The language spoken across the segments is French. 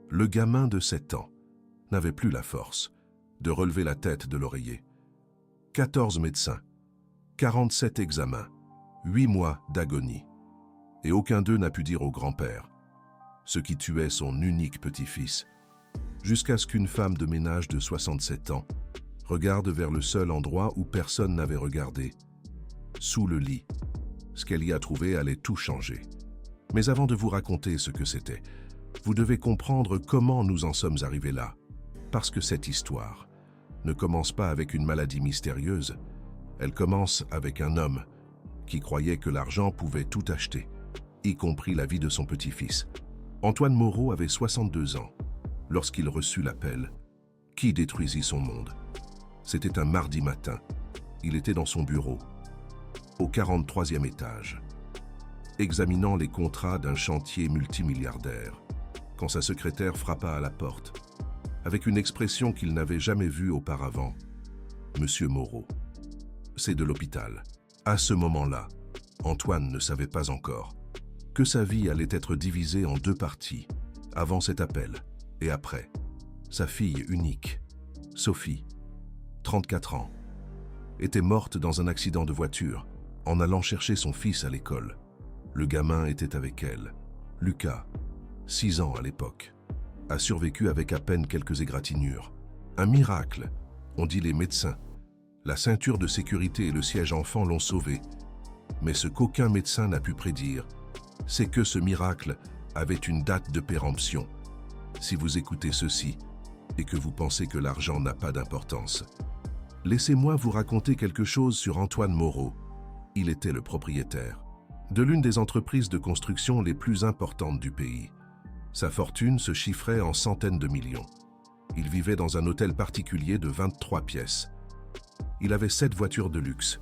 Le gamin de 7 ans n'avait plus la force de relever la tête de l'oreiller. 14 médecins, 47 examens, 8 mois d'agonie. Et aucun d'eux n'a pu dire au grand-père ce qui tuait son unique petit-fils, jusqu'à ce qu'une femme de ménage de 67 ans regarde vers le seul endroit où personne n'avait regardé, sous le lit. Ce qu'elle y a trouvé allait tout changer. Mais avant de vous raconter ce que c'était, vous devez comprendre comment nous en sommes arrivés là. Parce que cette histoire ne commence pas avec une maladie mystérieuse, elle commence avec un homme qui croyait que l'argent pouvait tout acheter, y compris la vie de son petit-fils. Antoine Moreau avait 62 ans lorsqu'il reçut l'appel qui détruisit son monde. C'était un mardi matin. Il était dans son bureau, au 43e étage, examinant les contrats d'un chantier multimilliardaire, quand sa secrétaire frappa à la porte, avec une expression qu'il n'avait jamais vue auparavant. « Monsieur Moreau, c'est de l'hôpital. » À ce moment-là, Antoine ne savait pas encore que sa vie allait être divisée en 2 parties, avant cet appel et après. Sa fille unique, Sophie, 34 ans, était morte dans un accident de voiture en allant chercher son fils à l'école. Le gamin était avec elle. Lucas, 6 ans à l'époque, a survécu avec à peine quelques égratignures. Un miracle, ont dit les médecins. La ceinture de sécurité et le siège enfant l'ont sauvé. Mais ce qu'aucun médecin n'a pu prédire, c'est que ce miracle avait une date de péremption. Si vous écoutez ceci et que vous pensez que l'argent n'a pas d'importance, laissez-moi vous raconter quelque chose sur Antoine Moreau. Il était le propriétaire de l'une des entreprises de construction les plus importantes du pays. Sa fortune se chiffrait en centaines de millions. Il vivait dans un hôtel particulier de 23 pièces. Il avait 7 voitures de luxe.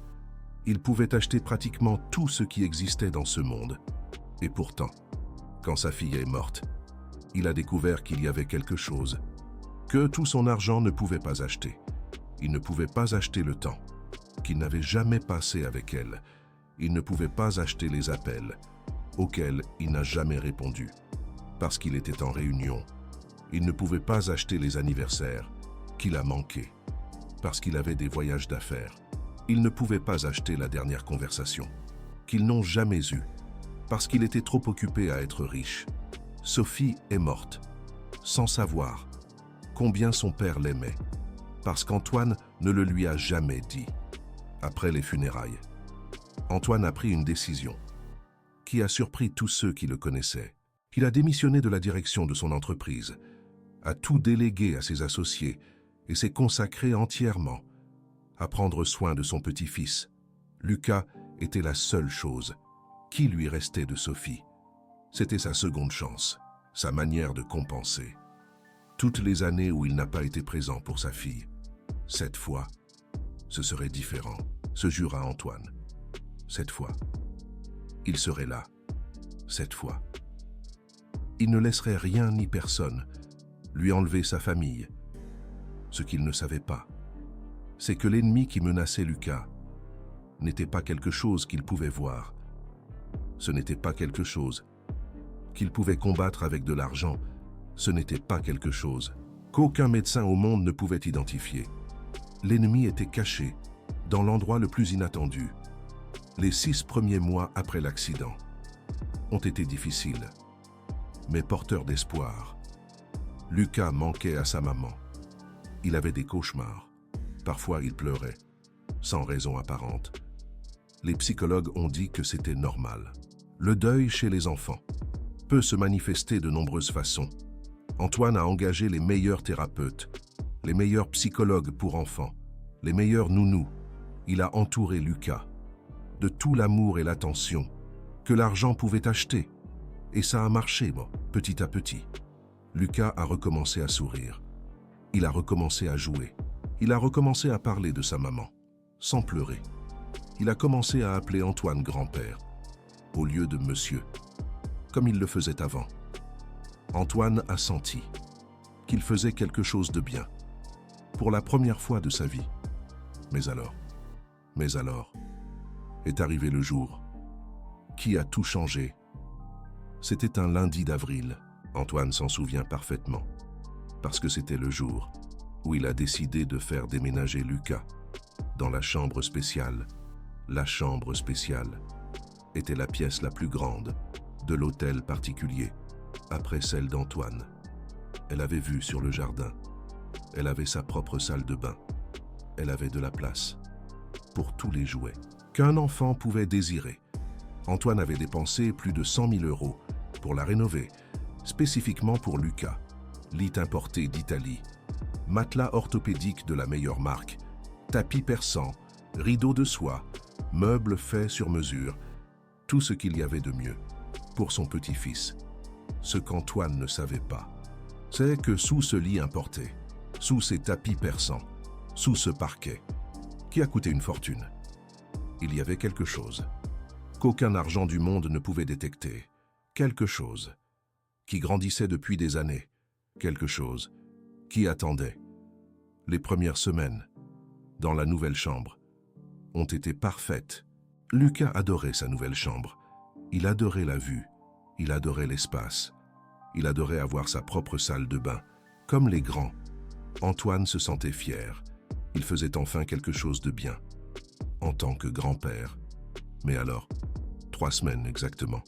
Il pouvait acheter pratiquement tout ce qui existait dans ce monde. Et pourtant, quand sa fille est morte, il a découvert qu'il y avait quelque chose que tout son argent ne pouvait pas acheter. Il ne pouvait pas acheter le temps qu'il n'avait jamais passé avec elle. Il ne pouvait pas acheter les appels auxquels il n'a jamais répondu parce qu'il était en réunion. Il ne pouvait pas acheter les anniversaires qu'il a manqués parce qu'il avait des voyages d'affaires. Il ne pouvait pas acheter la dernière conversation qu'ils n'ont jamais eue parce qu'il était trop occupé à être riche. Sophie est morte sans savoir combien son père l'aimait parce qu'Antoine ne le lui a jamais dit. Après les funérailles, Antoine a pris une décision qui a surpris tous ceux qui le connaissaient. Il a démissionné de la direction de son entreprise, a tout délégué à ses associés et s'est consacré entièrement à prendre soin de son petit-fils. Lucas était la seule chose qui lui restait de Sophie. C'était sa seconde chance, sa manière de compenser toutes les années où il n'a pas été présent pour sa fille. Cette fois, ce serait différent, se jura Antoine. Cette fois, il serait là. Cette fois, il ne laisserait rien ni personne lui enlever sa famille. Ce qu'il ne savait pas, c'est que l'ennemi qui menaçait Lucas n'était pas quelque chose qu'il pouvait voir. Ce n'était pas quelque chose qu'il pouvait combattre avec de l'argent. Ce n'était pas quelque chose qu'aucun médecin au monde ne pouvait identifier. L'ennemi était caché dans l'endroit le plus inattendu. Les 6 premiers mois après l'accident ont été difficiles, mais porteurs d'espoir. Lucas manquait à sa maman. Il avait des cauchemars. Parfois, il pleurait, sans raison apparente. Les psychologues ont dit que c'était normal. Le deuil chez les enfants peut se manifester de nombreuses façons. Antoine a engagé les meilleurs thérapeutes, les meilleurs psychologues pour enfants, les meilleurs nounous. Il a entouré Lucas de tout l'amour et l'attention que l'argent pouvait acheter. Et ça a marché, petit à petit. Lucas a recommencé à sourire. Il a recommencé à jouer. Il a recommencé à parler de sa maman, sans pleurer. Il a commencé à appeler Antoine grand-père, au lieu de monsieur, comme il le faisait avant. Antoine a senti qu'il faisait quelque chose de bien, pour la première fois de sa vie. Mais alors, est arrivé le jour qui a tout changé. C'était un lundi d'avril. Antoine s'en souvient parfaitement, parce que c'était le jour où il a décidé de faire déménager Lucas dans la chambre spéciale. La chambre spéciale était la pièce la plus grande de l'hôtel particulier, après celle d'Antoine. Elle avait vue sur le jardin. Elle avait sa propre salle de bain. Elle avait de la place pour tous les jouets qu'un enfant pouvait désirer. Antoine avait dépensé plus de 100 000 € pour la rénover, spécifiquement pour Lucas. Lit importé d'Italie, matelas orthopédique de la meilleure marque, tapis persan, rideaux de soie, meubles faits sur mesure, tout ce qu'il y avait de mieux pour son petit-fils. Ce qu'Antoine ne savait pas, c'est que sous ce lit importé, sous ces tapis persans, sous ce parquet, qui a coûté une fortune, il y avait quelque chose qu'aucun argent du monde ne pouvait détecter, quelque chose qui grandissait depuis des années, quelque chose qui attendait. Les premières semaines, dans la nouvelle chambre, ont été parfaites. Lucas adorait sa nouvelle chambre. Il adorait la vue, il adorait l'espace, il adorait avoir sa propre salle de bain. Comme les grands, Antoine se sentait fier. Il faisait enfin quelque chose de bien, en tant que grand-père. Mais alors, 3 semaines exactement,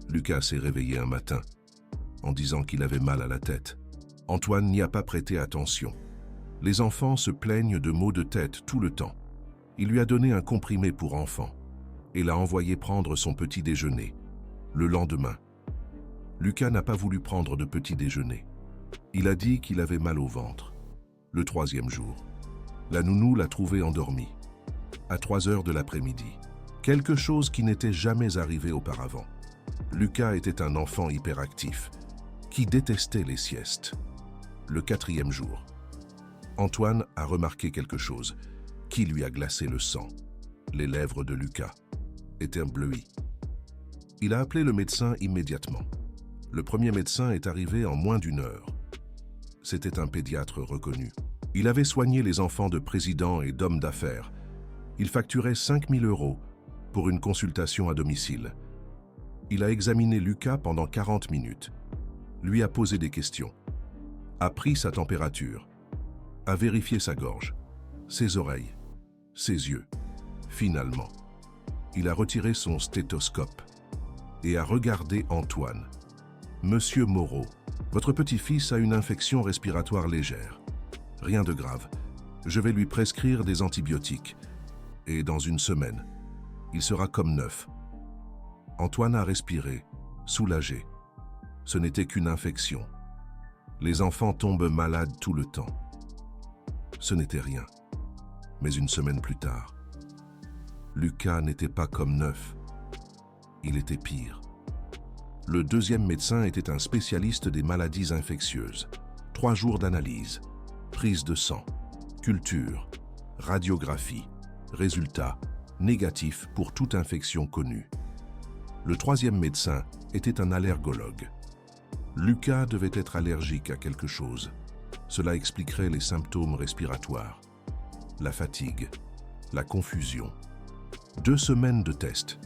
Lucas s'est réveillé un matin en disant qu'il avait mal à la tête. Antoine n'y a pas prêté attention. Les enfants se plaignent de maux de tête tout le temps. Il lui a donné un comprimé pour enfants et l'a envoyé prendre son petit déjeuner. Le lendemain, Lucas n'a pas voulu prendre de petit déjeuner. Il a dit qu'il avait mal au ventre. Le 3e jour, la nounou l'a trouvé endormi, à 3 heures de l'après-midi. Quelque chose qui n'était jamais arrivé auparavant. Lucas était un enfant hyperactif, qui détestait les siestes. Le 4e jour, Antoine a remarqué quelque chose qui lui a glacé le sang. Les lèvres de Lucas étaient bleuies. Il a appelé le médecin immédiatement. Le premier médecin est arrivé en moins d'1 heure. C'était un pédiatre reconnu. Il avait soigné les enfants de présidents et d'hommes d'affaires. Il facturait 5 000 € pour une consultation à domicile. Il a examiné Lucas pendant 40 minutes, lui a posé des questions, a pris sa température, a vérifié sa gorge, ses oreilles, ses yeux. Finalement, il a retiré son stéthoscope et a regardé Antoine. « Monsieur Moreau, votre petit-fils a une infection respiratoire légère. Rien de grave. Je vais lui prescrire des antibiotiques. Et dans 1 semaine, il sera comme neuf. » Antoine a respiré, soulagé. Ce n'était qu'une infection. Les enfants tombent malades tout le temps. Ce n'était rien. Mais 1 semaine plus tard, Lucas n'était pas comme neuf. Il était pire. Le 2e médecin était un spécialiste des maladies infectieuses. 3 jours d'analyse, prise de sang, culture, radiographie, résultats négatifs pour toute infection connue. Le 3e médecin était un allergologue. Lucas devait être allergique à quelque chose. Cela expliquerait les symptômes respiratoires, la fatigue, la confusion. 2 semaines de tests,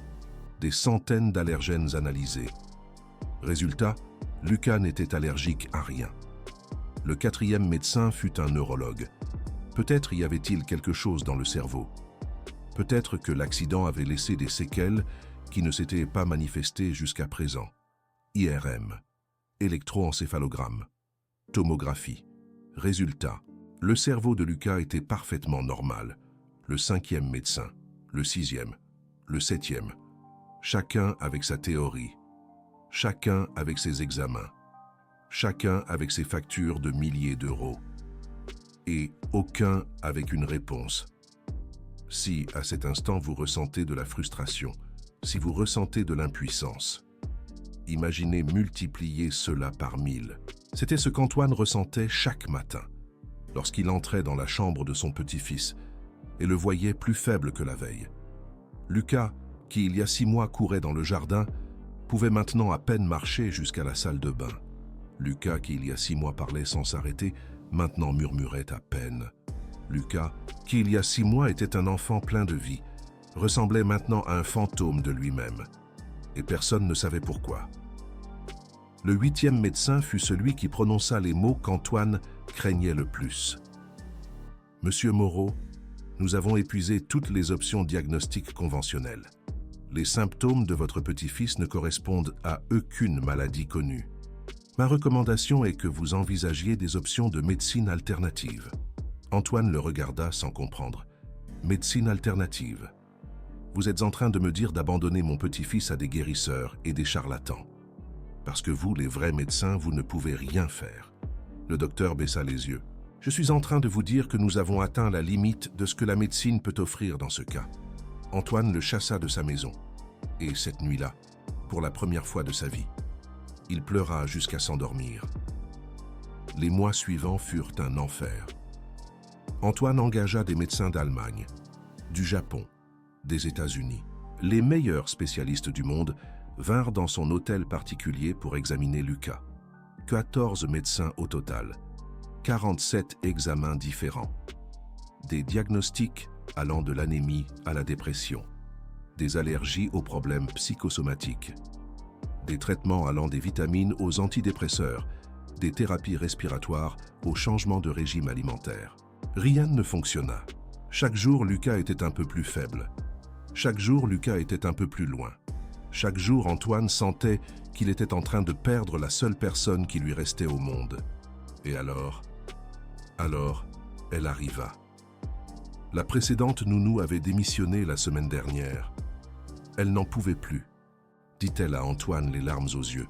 des centaines d'allergènes analysés. Résultat, Lucas n'était allergique à rien. Le 4e médecin fut un neurologue. Peut-être y avait-il quelque chose dans le cerveau. Peut-être que l'accident avait laissé des séquelles qui ne s'étaient pas manifestées jusqu'à présent. IRM, électroencéphalogramme, tomographie. Résultat, le cerveau de Lucas était parfaitement normal. Le 5e médecin, le 6e, le 7e, chacun avec sa théorie, chacun avec ses examens, chacun avec ses factures de milliers d'euros, et aucun avec une réponse. Si, à cet instant, vous ressentez de la frustration, si vous ressentez de l'impuissance, imaginez multiplier cela par 1000. C'était ce qu'Antoine ressentait chaque matin, lorsqu'il entrait dans la chambre de son petit-fils et le voyait plus faible que la veille. Lucas, qui il y a 6 mois courait dans le jardin, pouvait maintenant à peine marcher jusqu'à la salle de bain. Lucas, qui il y a 6 mois parlait sans s'arrêter, maintenant murmurait à peine. Lucas, qui il y a 6 mois était un enfant plein de vie, ressemblait maintenant à un fantôme de lui-même. Et personne ne savait pourquoi. Le 8e médecin fut celui qui prononça les mots qu'Antoine craignait le plus. « Monsieur Moreau, nous avons épuisé toutes les options diagnostiques conventionnelles. Les symptômes de votre petit-fils ne correspondent à aucune maladie connue. Ma recommandation est que vous envisagiez des options de médecine alternative. » Antoine le regarda sans comprendre. « Médecine alternative. Vous êtes en train de me dire d'abandonner mon petit-fils à des guérisseurs et des charlatans. Parce que vous, les vrais médecins, vous ne pouvez rien faire. » Le docteur baissa les yeux. « Je suis en train de vous dire que nous avons atteint la limite de ce que la médecine peut offrir dans ce cas. » Antoine le chassa de sa maison. Et cette nuit-là, pour la première fois de sa vie, il pleura jusqu'à s'endormir. Les mois suivants furent un enfer. Antoine engagea des médecins d'Allemagne, du Japon, des États-Unis. Les meilleurs spécialistes du monde vinrent dans son hôtel particulier pour examiner Lucas. 14 médecins au total, 47 examens différents. Des diagnostics allant de l'anémie à la dépression, des allergies aux problèmes psychosomatiques, des traitements allant des vitamines aux antidépresseurs, des thérapies respiratoires au changement de régime alimentaire. Rien ne fonctionna. Chaque jour, Lucas était un peu plus faible. Chaque jour, Lucas était un peu plus loin. Chaque jour, Antoine sentait qu'il était en train de perdre la seule personne qui lui restait au monde. Et alors, elle arriva. La précédente nounou avait démissionné la semaine dernière. Elle n'en pouvait plus, dit-elle à Antoine, les larmes aux yeux.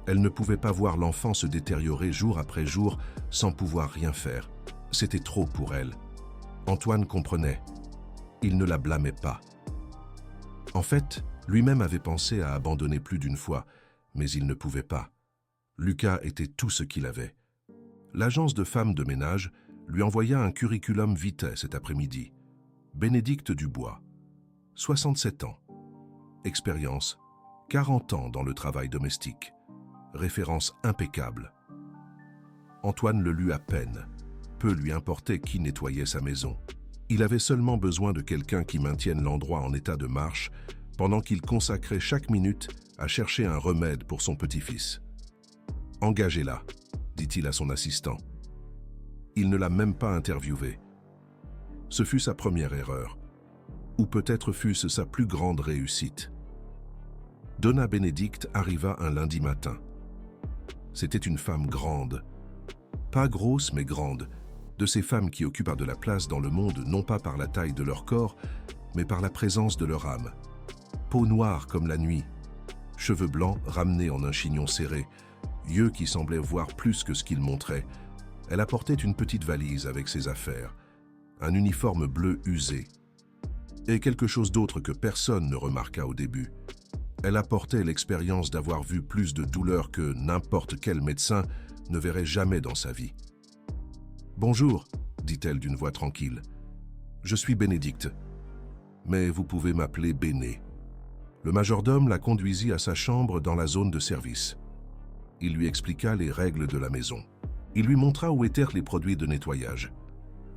Elle ne pouvait pas voir l'enfant se détériorer jour après jour sans pouvoir rien faire. C'était trop pour elle. Antoine comprenait. Il ne la blâmait pas. En fait, lui-même avait pensé à abandonner plus d'une fois, mais il ne pouvait pas. Lucas était tout ce qu'il avait. L'agence de femmes de ménage lui envoya un curriculum vitae cet après-midi. Bénédicte Dubois, 67 ans. Expérience, 40 ans dans le travail domestique. Référence impeccable. Antoine le lut à peine. Peu lui importait qui nettoyait sa maison. Il avait seulement besoin de quelqu'un qui maintienne l'endroit en état de marche pendant qu'il consacrait chaque minute à chercher un remède pour son petit-fils. « Engagez-la », dit-il à son assistant. Il ne l'a même pas interviewé. Ce fut sa première erreur, ou peut-être fut-ce sa plus grande réussite. Donna Bénédicte arriva un lundi matin. C'était une femme grande, pas grosse mais grande, de ces femmes qui occupent de la place dans le monde non pas par la taille de leur corps, mais par la présence de leur âme. Peau noire comme la nuit, cheveux blancs ramenés en un chignon serré, yeux qui semblaient voir plus que ce qu'ils montraient. Elle apportait une petite valise avec ses affaires, un uniforme bleu usé, et quelque chose d'autre que personne ne remarqua au début. Elle apportait l'expérience d'avoir vu plus de douleur que n'importe quel médecin ne verrait jamais dans sa vie. « Bonjour », dit-elle d'une voix tranquille. « Je suis Bénédicte, mais vous pouvez m'appeler Béné. » Le majordome la conduisit à sa chambre dans la zone de service. Il lui expliqua les règles de la maison. Il lui montra où étaient les produits de nettoyage.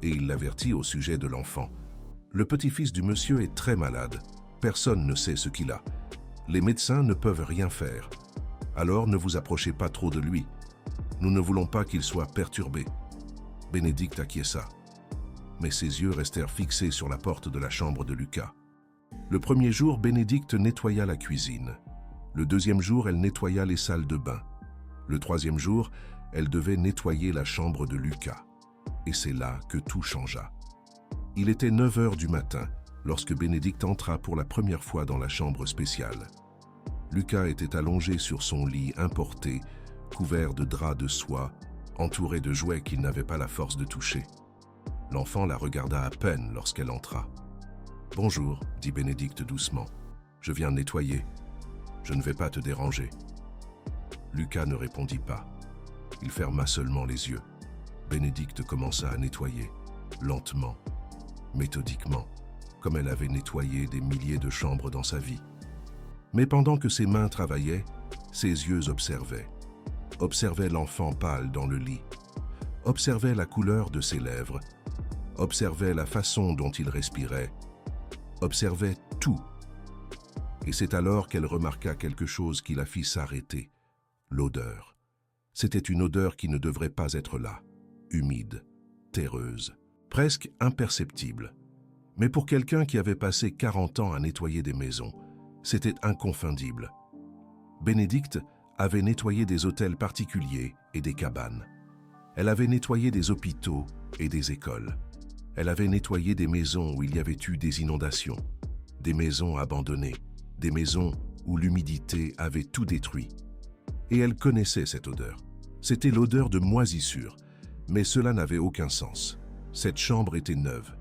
Et il l'avertit au sujet de l'enfant. « Le petit-fils du monsieur est très malade. Personne ne sait ce qu'il a. Les médecins ne peuvent rien faire. Alors ne vous approchez pas trop de lui. Nous ne voulons pas qu'il soit perturbé. » Bénédicte acquiesça. Mais ses yeux restèrent fixés sur la porte de la chambre de Lucas. Le premier jour, Bénédicte nettoya la cuisine. Le deuxième jour, elle nettoya les salles de bain. Le troisième jour, elle devait nettoyer la chambre de Lucas. Et c'est là que tout changea. Il était 9 heures du matin lorsque Bénédicte entra pour la première fois dans la chambre spéciale. Lucas était allongé sur son lit importé, couvert de draps de soie, entouré de jouets qu'il n'avait pas la force de toucher. L'enfant la regarda à peine lorsqu'elle entra. « Bonjour », dit Bénédicte doucement. « Je viens nettoyer. Je ne vais pas te déranger. » Lucas ne répondit pas. Il ferma seulement les yeux. Bénédicte commença à nettoyer, lentement, méthodiquement, comme elle avait nettoyé des milliers de chambres dans sa vie. Mais pendant que ses mains travaillaient, ses yeux observaient l'enfant pâle dans le lit, observaient la couleur de ses lèvres, observaient la façon dont il respirait, observaient tout. Et c'est alors qu'elle remarqua quelque chose qui la fit s'arrêter, L'odeur. C'était une odeur qui ne devrait pas être là, humide, terreuse, presque imperceptible. Mais pour quelqu'un qui avait passé 40 ans à nettoyer des maisons, c'était inconfondible. Bénédicte avait nettoyé des hôtels particuliers et des cabanes. Elle avait nettoyé des hôpitaux et des écoles. Elle avait nettoyé des maisons où il y avait eu des inondations, des maisons abandonnées, des maisons où l'humidité avait tout détruit. Et elle connaissait cette odeur. C'était l'odeur de moisissure, mais cela n'avait aucun sens. Cette chambre était neuve.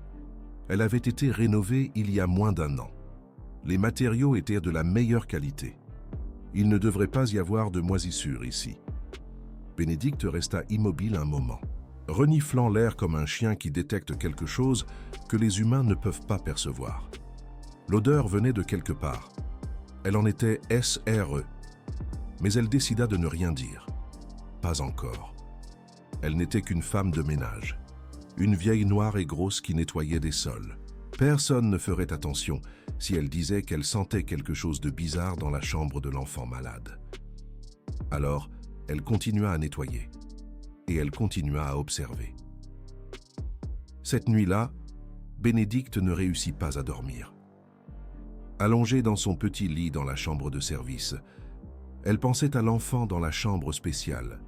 Elle avait été rénovée il y a moins d'1 an. Les matériaux étaient de la meilleure qualité. Il ne devrait pas y avoir de moisissure ici. Bénédicte resta immobile un moment, reniflant l'air comme un chien qui détecte quelque chose que les humains ne peuvent pas percevoir. L'odeur venait de quelque part. Elle en était SRE. Mais elle décida de ne rien dire. Pas encore. Elle n'était qu'une femme de ménage. Une vieille noire et grosse qui nettoyait des sols. Personne ne ferait attention si elle disait qu'elle sentait quelque chose de bizarre dans la chambre de l'enfant malade. Alors, elle continua à nettoyer. Et elle continua à observer. Cette nuit-là, Bénédicte ne réussit pas à dormir. Allongée dans son petit lit dans la chambre de service, elle pensait à l'enfant dans la chambre spéciale.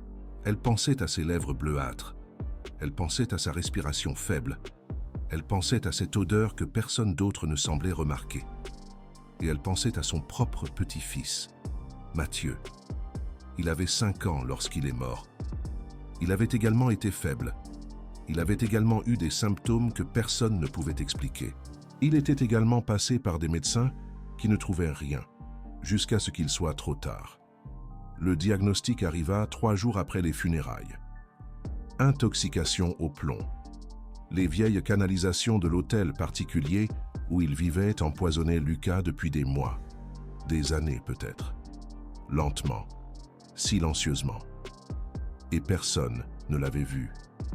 Elle pensait à ses lèvres bleuâtres. Elle pensait à sa respiration faible. Elle pensait à cette odeur que personne d'autre ne semblait remarquer. Et elle pensait à son propre petit-fils, Mathieu. Il avait 5 ans lorsqu'il est mort. Il avait également été faible. Il avait également eu des symptômes que personne ne pouvait expliquer. Il était également passé par des médecins qui ne trouvaient rien, jusqu'à ce qu'il soit trop tard. Le diagnostic arriva 3 jours après les funérailles. Intoxication au plomb. Les vieilles canalisations de l'hôtel particulier où il vivait empoisonnaient Lucas depuis des mois, des années peut-être. Lentement, silencieusement. Et personne ne l'avait vu.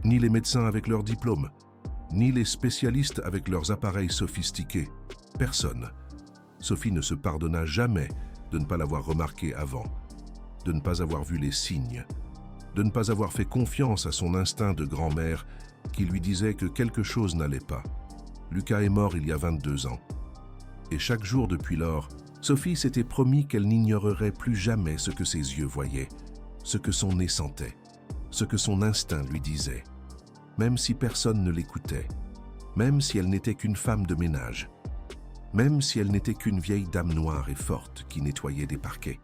Ni les médecins avec leurs diplômes, ni les spécialistes avec leurs appareils sophistiqués. Personne. Sophie ne se pardonna jamais de ne pas l'avoir remarqué avant, de ne pas avoir vu les signes, de ne pas avoir fait confiance à son instinct de grand-mère qui lui disait que quelque chose n'allait pas. Lucas est mort il y a 22 ans. Et chaque jour depuis lors, Sophie s'était promis qu'elle n'ignorerait plus jamais ce que ses yeux voyaient, ce que son nez sentait, ce que son instinct lui disait, même si personne ne l'écoutait, même si elle n'était qu'une femme de ménage, même si elle n'était qu'une vieille dame noire et forte qui nettoyait des parquets.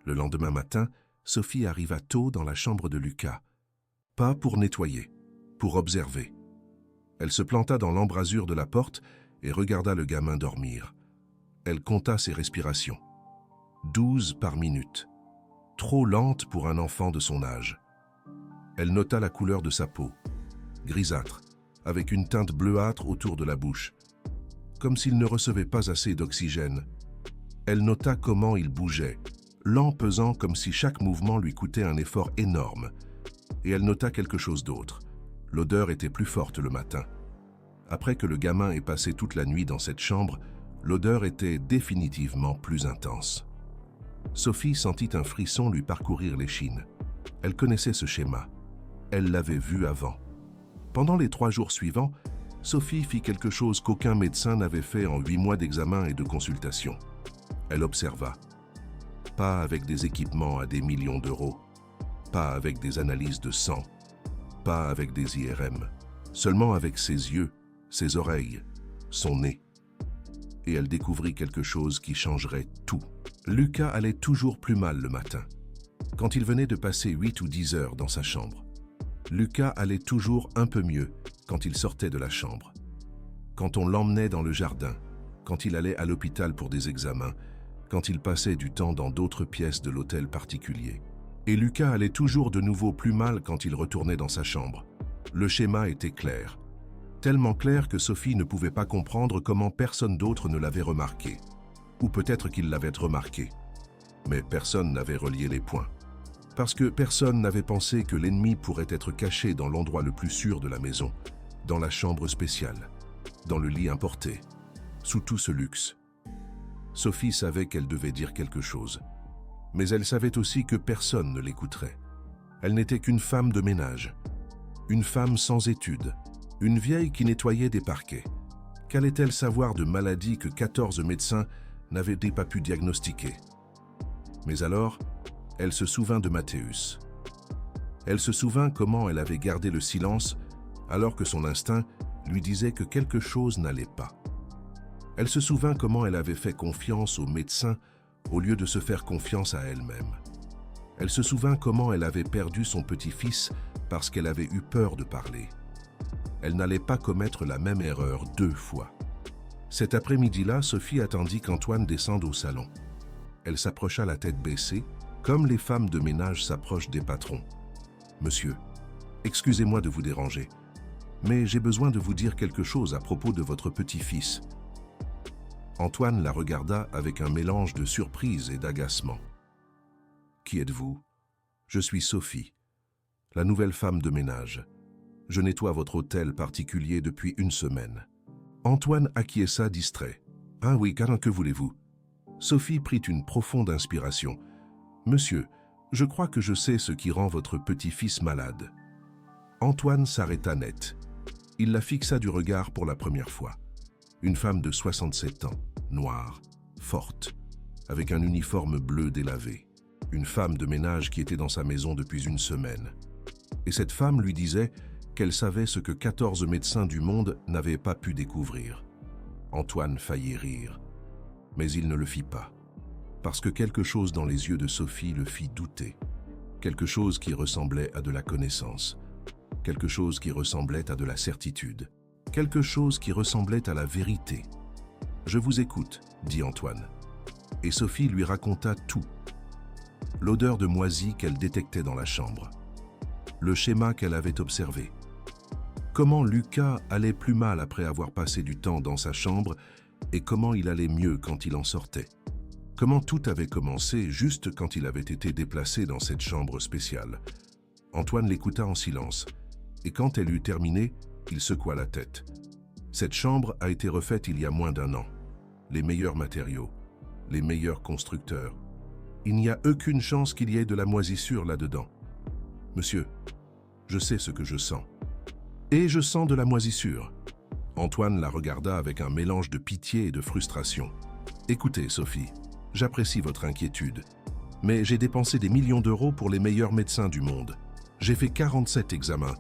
Le lendemain matin, Sophie arriva tôt dans la chambre de Lucas. Pas pour nettoyer, pour observer. Elle se planta dans l'embrasure de la porte et regarda le gamin dormir. Elle compta ses respirations. 12 par minute. Trop lente pour un enfant de son âge. Elle nota la couleur de sa peau, grisâtre, avec une teinte bleuâtre autour de la bouche, comme s'il ne recevait pas assez d'oxygène. Elle nota comment il bougeait, lent pesant comme si chaque mouvement lui coûtait un effort énorme. Et elle nota quelque chose d'autre. L'odeur était plus forte le matin. Après que le gamin ait passé toute la nuit dans cette chambre, l'odeur était définitivement plus intense. Sophie sentit un frisson lui parcourir l'échine. Elle connaissait ce schéma. Elle l'avait vu avant. Pendant les 3 jours suivants, Sophie fit quelque chose qu'aucun médecin n'avait fait en 8 mois d'examen et de consultation. Elle observa. Pas avec des équipements à des millions d'euros, pas avec des analyses de sang, pas avec des IRM, seulement avec ses yeux, ses oreilles, son nez. Et elle découvrit quelque chose qui changerait tout. Lucas allait toujours plus mal le matin, quand il venait de passer 8 ou 10 heures dans sa chambre. Lucas allait toujours un peu mieux quand il sortait de la chambre. Quand on l'emmenait dans le jardin, quand il allait à l'hôpital pour des examens, quand il passait du temps dans d'autres pièces de l'hôtel particulier. Et Lucas allait toujours de nouveau plus mal quand il retournait dans sa chambre. Le schéma était clair. Tellement clair que Sophie ne pouvait pas comprendre comment personne d'autre ne l'avait remarqué. Ou peut-être qu'il l'avait remarqué. Mais personne n'avait relié les points. Parce que personne n'avait pensé que l'ennemi pourrait être caché dans l'endroit le plus sûr de la maison, dans la chambre spéciale, dans le lit importé, sous tout ce luxe. Sophie savait qu'elle devait dire quelque chose. Mais elle savait aussi que personne ne l'écouterait. Elle n'était qu'une femme de ménage, une femme sans études, une vieille qui nettoyait des parquets. Qu'allait-elle savoir de maladies que 14 médecins n'avaient pas pu diagnostiquer? Mais alors, elle se souvint de Matthäus. Elle se souvint comment elle avait gardé le silence alors que son instinct lui disait que quelque chose n'allait pas. Elle se souvint comment elle avait fait confiance aux médecins au lieu de se faire confiance à elle-même. Elle se souvint comment elle avait perdu son petit-fils parce qu'elle avait eu peur de parler. Elle n'allait pas commettre la même erreur 2 fois. Cet après-midi-là, Sophie attendit qu'Antoine descende au salon. Elle s'approcha la tête baissée, comme les femmes de ménage s'approchent des patrons. « Monsieur, excusez-moi de vous déranger, mais j'ai besoin de vous dire quelque chose à propos de votre petit-fils. » Antoine la regarda avec un mélange de surprise et d'agacement. « Qui êtes-vous ? » ?»« Je suis Sophie, la nouvelle femme de ménage. Je nettoie votre hôtel particulier depuis 1 semaine. » Antoine acquiesça distrait. « Ah oui, car que voulez-vous ?» Sophie prit une profonde inspiration. « Monsieur, je crois que je sais ce qui rend votre petit-fils malade. » Antoine s'arrêta net. Il la fixa du regard pour la première fois. Une femme de 67 ans, noire, forte, avec un uniforme bleu délavé. Une femme de ménage qui était dans sa maison depuis 1 semaine. Et cette femme lui disait qu'elle savait ce que 14 médecins du monde n'avaient pas pu découvrir. Antoine faillit rire, mais il ne le fit pas, parce que quelque chose dans les yeux de Sophie le fit douter, quelque chose qui ressemblait à de la connaissance, quelque chose qui ressemblait à de la certitude, quelque chose qui ressemblait à la vérité. « Je vous écoute, » dit Antoine. Et Sophie lui raconta tout. L'odeur de moisi qu'elle détectait dans la chambre, le schéma qu'elle avait observé, comment Lucas allait plus mal après avoir passé du temps dans sa chambre et comment il allait mieux quand il en sortait, comment tout avait commencé juste quand il avait été déplacé dans cette chambre spéciale. Antoine l'écouta en silence, et quand elle eut terminé, il secoua la tête. Cette chambre a été refaite il y a moins d'1 an. Les meilleurs matériaux, les meilleurs constructeurs. Il n'y a aucune chance qu'il y ait de la moisissure là-dedans. Monsieur, je sais ce que je sens. Et je sens de la moisissure. Antoine la regarda avec un mélange de pitié et de frustration. Écoutez, Sophie, j'apprécie votre inquiétude, mais j'ai dépensé des millions d'euros pour les meilleurs médecins du monde. J'ai fait 47 examens,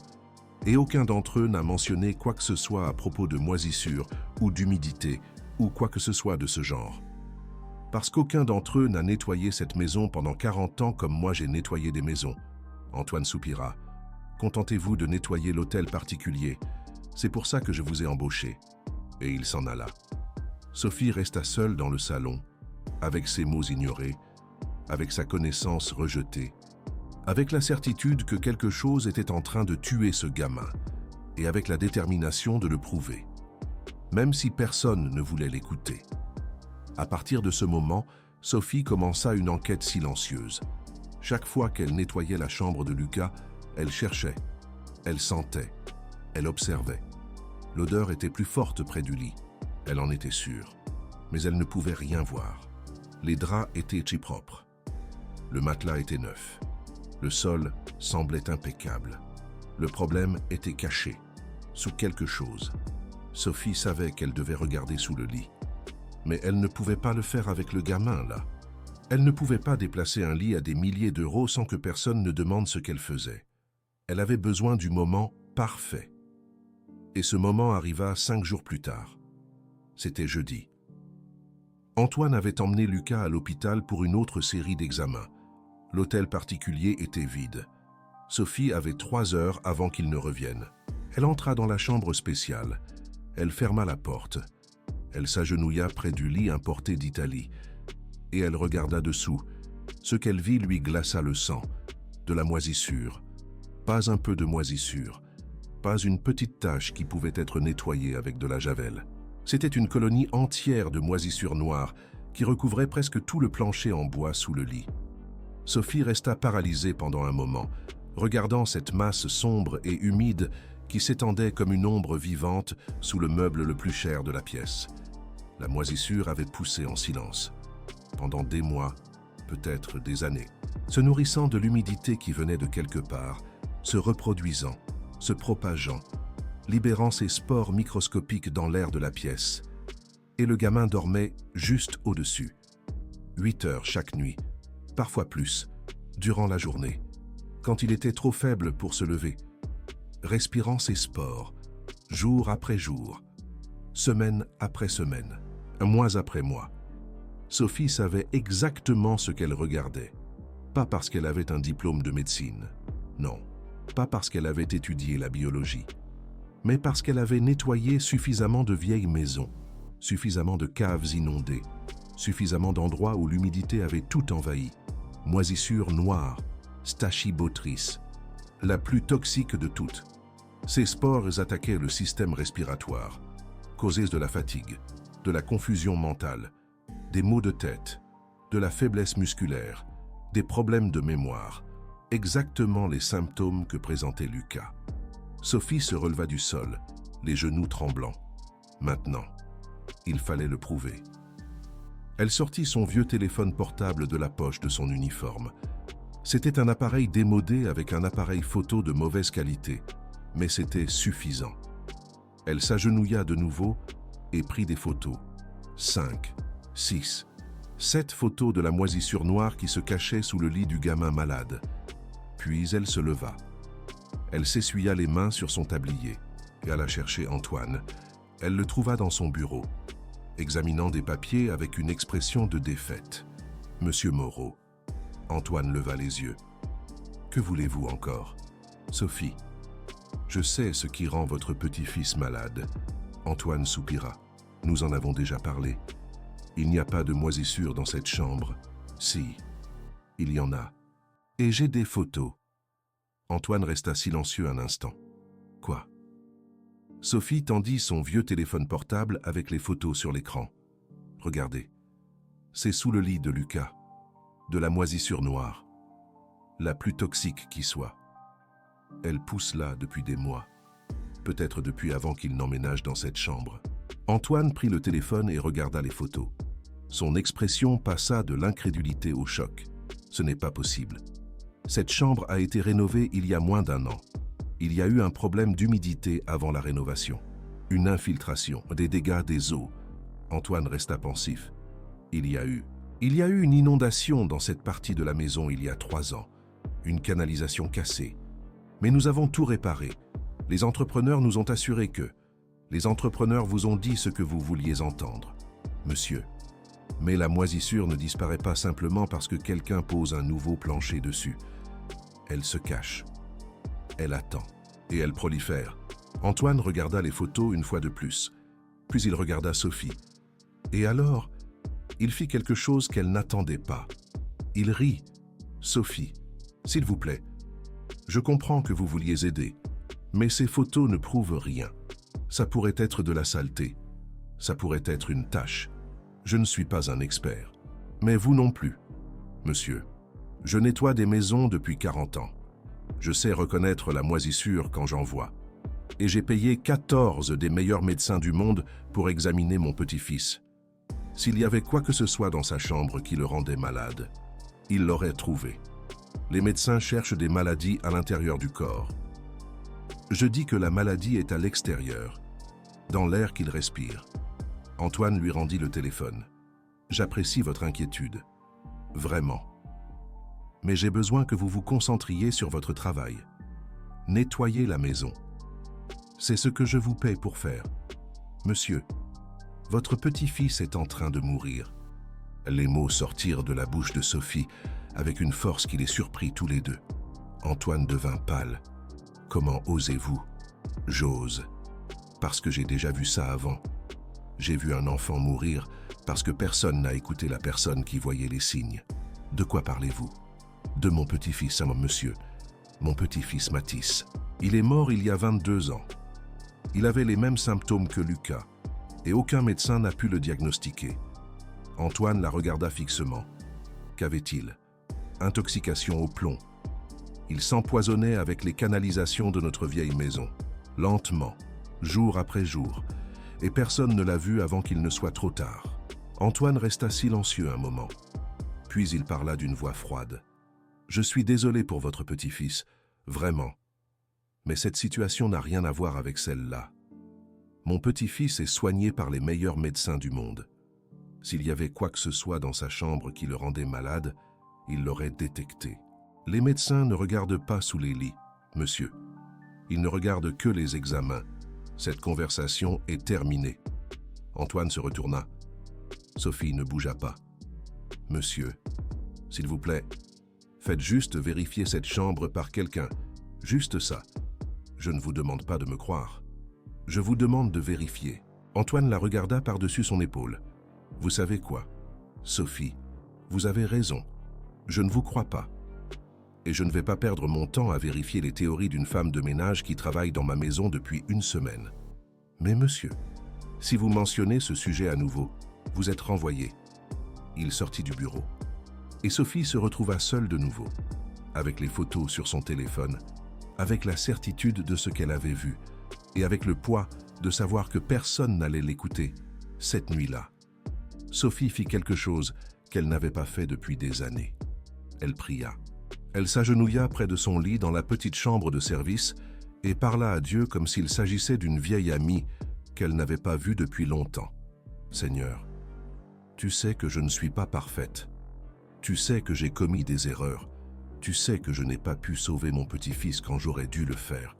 et aucun d'entre eux n'a mentionné quoi que ce soit à propos de moisissure ou d'humidité ou quoi que ce soit de ce genre. Parce qu'aucun d'entre eux n'a nettoyé cette maison pendant 40 ans comme moi j'ai nettoyé des maisons. Antoine soupira. Contentez-vous de nettoyer l'hôtel particulier. C'est pour ça que je vous ai embauché. Et il s'en alla. Sophie resta seule dans le salon, avec ses mots ignorés, avec sa connaissance rejetée, avec la certitude que quelque chose était en train de tuer ce gamin, et avec la détermination de le prouver, même si personne ne voulait l'écouter. À partir de ce moment, Sophie commença une enquête silencieuse. Chaque fois qu'elle nettoyait la chambre de Lucas, elle cherchait, elle sentait, elle observait. L'odeur était plus forte près du lit, elle en était sûre, mais elle ne pouvait rien voir. Les draps étaient propres, le matelas était neuf, le sol semblait impeccable. Le problème était caché, sous quelque chose. Sophie savait qu'elle devait regarder sous le lit, mais elle ne pouvait pas le faire avec le gamin là. Elle ne pouvait pas déplacer un lit à des milliers d'euros sans que personne ne demande ce qu'elle faisait. Elle avait besoin du moment parfait. Et ce moment arriva 5 jours plus tard. C'était jeudi. Antoine avait emmené Lucas à l'hôpital pour une autre série d'examens. L'hôtel particulier était vide. Sophie avait 3 heures avant qu'il ne revienne. Elle entra dans la chambre spéciale. Elle ferma la porte. Elle s'agenouilla près du lit importé d'Italie. Et elle regarda dessous. Ce qu'elle vit lui glaça le sang. De la moisissure. Pas un peu de moisissure. Pas une petite tache qui pouvait être nettoyée avec de la javel. C'était une colonie entière de moisissures noires qui recouvrait presque tout le plancher en bois sous le lit. Sophie resta paralysée pendant un moment, regardant cette masse sombre et humide qui s'étendait comme une ombre vivante sous le meuble le plus cher de la pièce. La moisissure avait poussé en silence. Pendant des mois, peut-être des années, se nourrissant de l'humidité qui venait de quelque part, se reproduisant, se propageant, libérant ses spores microscopiques dans l'air de la pièce. Et le gamin dormait juste au-dessus. 8 heures chaque nuit, parfois plus, durant la journée, quand il était trop faible pour se lever, respirant ses spores, jour après jour, semaine après semaine, mois après mois. Sophie savait exactement ce qu'elle regardait, pas parce qu'elle avait un diplôme de médecine, non, pas parce qu'elle avait étudié la biologie, mais parce qu'elle avait nettoyé suffisamment de vieilles maisons, suffisamment de caves inondées, suffisamment d'endroits où l'humidité avait tout envahi, moisissure noire, stachybotrys, la plus toxique de toutes. Ces spores attaquaient le système respiratoire, causaient de la fatigue, de la confusion mentale, des maux de tête, de la faiblesse musculaire, des problèmes de mémoire, exactement les symptômes que présentait Lucas. Sophie se releva du sol, les genoux tremblants. Maintenant, il fallait le prouver. Elle sortit son vieux téléphone portable de la poche de son uniforme. C'était un appareil démodé avec un appareil photo de mauvaise qualité, mais c'était suffisant. Elle s'agenouilla de nouveau et prit des photos. 5, 6, 7 photos de la moisissure noire qui se cachait sous le lit du gamin malade. Puis elle se leva. Elle s'essuya les mains sur son tablier et alla chercher Antoine. Elle le trouva dans son bureau, examinant des papiers avec une expression de défaite. « Monsieur Moreau ». Antoine leva les yeux. « Que voulez-vous encore ?»« Sophie, je sais ce qui rend votre petit-fils malade. » Antoine soupira. « Nous en avons déjà parlé. Il n'y a pas de moisissure dans cette chambre. Si, il y en a. Et j'ai des photos. » Antoine resta silencieux un instant. « Quoi ?» Sophie tendit son vieux téléphone portable avec les photos sur l'écran. « Regardez, c'est sous le lit de Lucas, de la moisissure noire, la plus toxique qui soit. Elle pousse là depuis des mois, peut-être depuis avant qu'il n'emménage dans cette chambre. » Antoine prit le téléphone et regarda les photos. Son expression passa de l'incrédulité au choc. Ce n'est pas possible. Cette chambre a été rénovée il y a moins d'1 an. Il y a eu un problème d'humidité avant la rénovation. Une infiltration, des dégâts des eaux. Antoine resta pensif. Il y a eu une inondation dans cette partie de la maison il y a 3 ans. Une canalisation cassée. Mais nous avons tout réparé. Les entrepreneurs nous ont assuré que... Les entrepreneurs vous ont dit ce que vous vouliez entendre, monsieur. Mais la moisissure ne disparaît pas simplement parce que quelqu'un pose un nouveau plancher dessus. Elle se cache. Elle attend. Et elle prolifère. Antoine regarda les photos une fois de plus. Puis il regarda Sophie. Et alors, il fit quelque chose qu'elle n'attendait pas. Il rit. « Sophie, s'il vous plaît, je comprends que vous vouliez aider, mais ces photos ne prouvent rien. Ça pourrait être de la saleté. Ça pourrait être une tache. Je ne suis pas un expert. Mais vous non plus. Monsieur, je nettoie des maisons depuis 40 ans. Je sais reconnaître la moisissure quand j'en vois. Et j'ai payé 14 des meilleurs médecins du monde pour examiner mon petit-fils. S'il y avait quoi que ce soit dans sa chambre qui le rendait malade, il l'aurait trouvé. Les médecins cherchent des maladies à l'intérieur du corps. Je dis que la maladie est à l'extérieur, dans l'air qu'il respire. » Antoine lui rendit le téléphone. « J'apprécie votre inquiétude. Vraiment. Mais j'ai besoin que vous vous concentriez sur votre travail. Nettoyez la maison. C'est ce que je vous paie pour faire. Monsieur, votre petit-fils est en train de mourir. » Les mots sortirent de la bouche de Sophie avec une force qui les surprit tous les deux. Antoine devint pâle. « Comment osez-vous ?»« J'ose. Parce que j'ai déjà vu ça avant. J'ai vu un enfant mourir parce que personne n'a écouté la personne qui voyait les signes. De quoi parlez-vous ? De mon petit-fils, monsieur. Mon petit-fils Mathis. Il est mort il y a 22 ans. Il avait les mêmes symptômes que Lucas, et aucun médecin n'a pu le diagnostiquer. » Antoine la regarda fixement. Qu'avait-il ? Intoxication au plomb. Il s'empoisonnait avec les canalisations de notre vieille maison, lentement, jour après jour, et personne ne l'a vu avant qu'il ne soit trop tard. Antoine resta silencieux un moment. Puis il parla d'une voix froide. « Je suis désolé pour votre petit-fils, vraiment. Mais cette situation n'a rien à voir avec celle-là. Mon petit-fils est soigné par les meilleurs médecins du monde. S'il y avait quoi que ce soit dans sa chambre qui le rendait malade, il l'aurait détecté. Les médecins ne regardent pas sous les lits, monsieur. Ils ne regardent que les examens. Cette conversation est terminée. » Antoine se retourna. Sophie ne bougea pas. « Monsieur, s'il vous plaît, faites juste vérifier cette chambre par quelqu'un. Juste ça. Je ne vous demande pas de me croire. Je vous demande de vérifier. » Antoine la regarda par-dessus son épaule. « Vous savez quoi, Sophie, vous avez raison. Je ne vous crois pas. Et je ne vais pas perdre mon temps à vérifier les théories d'une femme de ménage qui travaille dans ma maison depuis une semaine. Mais monsieur, si vous mentionnez ce sujet à nouveau, vous êtes renvoyé. » Il sortit du bureau. Et Sophie se retrouva seule de nouveau, avec les photos sur son téléphone, avec la certitude de ce qu'elle avait vu, et avec le poids de savoir que personne n'allait l'écouter, cette nuit-là. Sophie fit quelque chose qu'elle n'avait pas fait depuis des années. Elle pria. Elle s'agenouilla près de son lit dans la petite chambre de service et parla à Dieu comme s'il s'agissait d'une vieille amie qu'elle n'avait pas vue depuis longtemps. « Seigneur, tu sais que je ne suis pas parfaite. Tu sais que j'ai commis des erreurs. Tu sais que je n'ai pas pu sauver mon petit-fils quand j'aurais dû le faire. »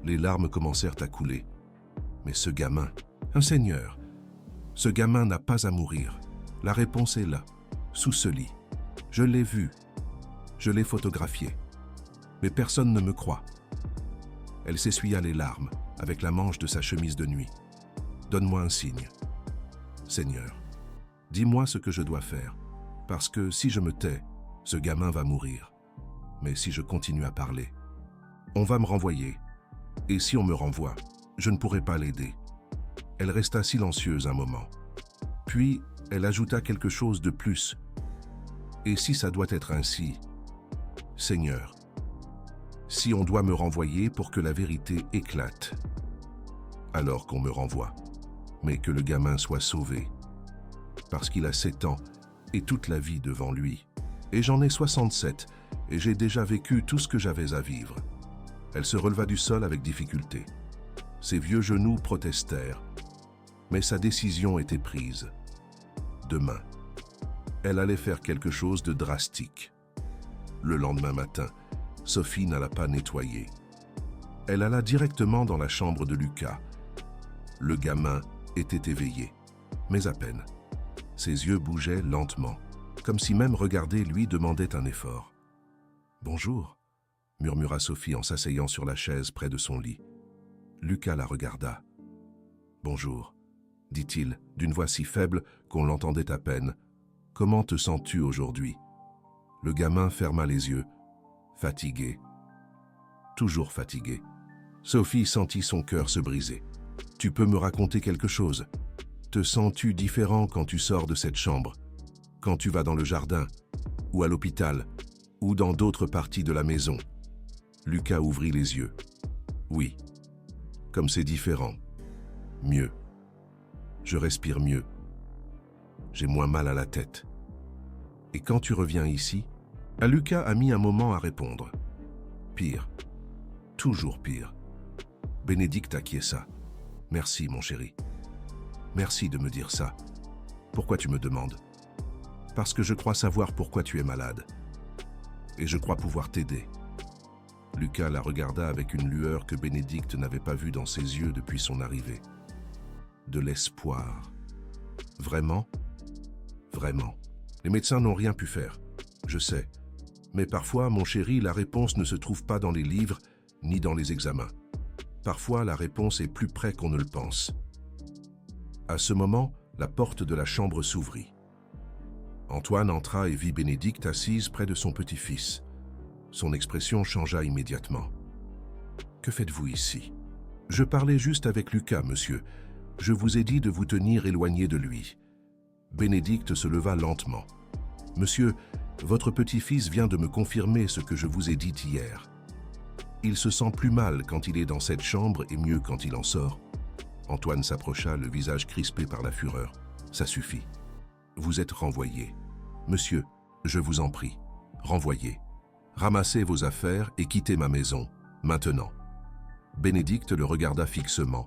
Les larmes commencèrent à couler. « Mais ce gamin, un Seigneur, ce gamin n'a pas à mourir. La réponse est là, sous ce lit. Je l'ai vu. Je l'ai photographié. Mais personne ne me croit. » Elle s'essuya les larmes avec la manche de sa chemise de nuit. « Donne-moi un signe. Seigneur, dis-moi ce que je dois faire, parce que si je me tais, ce gamin va mourir. Mais si je continue à parler, on va me renvoyer. Et si on me renvoie, je ne pourrai pas l'aider. » Elle resta silencieuse un moment. Puis, elle ajouta quelque chose de plus. « Et si ça doit être ainsi, Seigneur, si on doit me renvoyer pour que la vérité éclate, alors qu'on me renvoie, mais que le gamin soit sauvé, parce qu'il a 7 ans et toute la vie devant lui. Et j'en ai 67, et j'ai déjà vécu tout ce que j'avais à vivre. » Elle se releva du sol avec difficulté. Ses vieux genoux protestèrent, mais sa décision était prise. Demain, elle allait faire quelque chose de drastique. Le lendemain matin, Sophie n'alla pas nettoyer. Elle alla directement dans la chambre de Lucas. Le gamin était éveillé, mais à peine. Ses yeux bougeaient lentement, comme si même regarder lui demandait un effort. « Bonjour », murmura Sophie en s'asseyant sur la chaise près de son lit. Lucas la regarda. « Bonjour », dit-il, d'une voix si faible qu'on l'entendait à peine. « Comment te sens-tu aujourd'hui ?» Le gamin ferma les yeux, fatigué. Toujours fatigué. Sophie sentit son cœur se briser. « Tu peux me raconter quelque chose? Te sens-tu différent quand tu sors de cette chambre? Quand tu vas dans le jardin, ou à l'hôpital, ou dans d'autres parties de la maison ?» Lucas ouvrit les yeux. « Oui. Comme c'est différent. Mieux. Je respire mieux. J'ai moins mal à la tête. Et quand tu reviens ici ?» Lucas a mis un moment à répondre. « Pire. Toujours pire. » Bénédicte acquiesça. « Merci, mon chéri. Merci de me dire ça. Pourquoi tu me demandes? Parce que je crois savoir pourquoi tu es malade. Et je crois pouvoir t'aider. » Lucas la regarda avec une lueur que Bénédicte n'avait pas vue dans ses yeux depuis son arrivée. De l'espoir. Vraiment? Vraiment. Les médecins n'ont rien pu faire. Je sais. Mais parfois, mon chéri, la réponse ne se trouve pas dans les livres ni dans les examens. Parfois, la réponse est plus près qu'on ne le pense. À ce moment, la porte de la chambre s'ouvrit. Antoine entra et vit Bénédicte assise près de son petit-fils. Son expression changea immédiatement. « Que faites-vous ici? »« Je parlais juste avec Lucas, monsieur. Je vous ai dit de vous tenir éloigné de lui. » Bénédicte se leva lentement. « Monsieur, votre petit-fils vient de me confirmer ce que je vous ai dit hier. Il se sent plus mal quand il est dans cette chambre et mieux quand il en sort. » Antoine s'approcha, le visage crispé par la fureur. « Ça suffit. Vous êtes renvoyé. Monsieur, Je vous en prie, renvoyez. Ramassez vos affaires et quittez ma maison, maintenant. » Bénédicte le regarda fixement.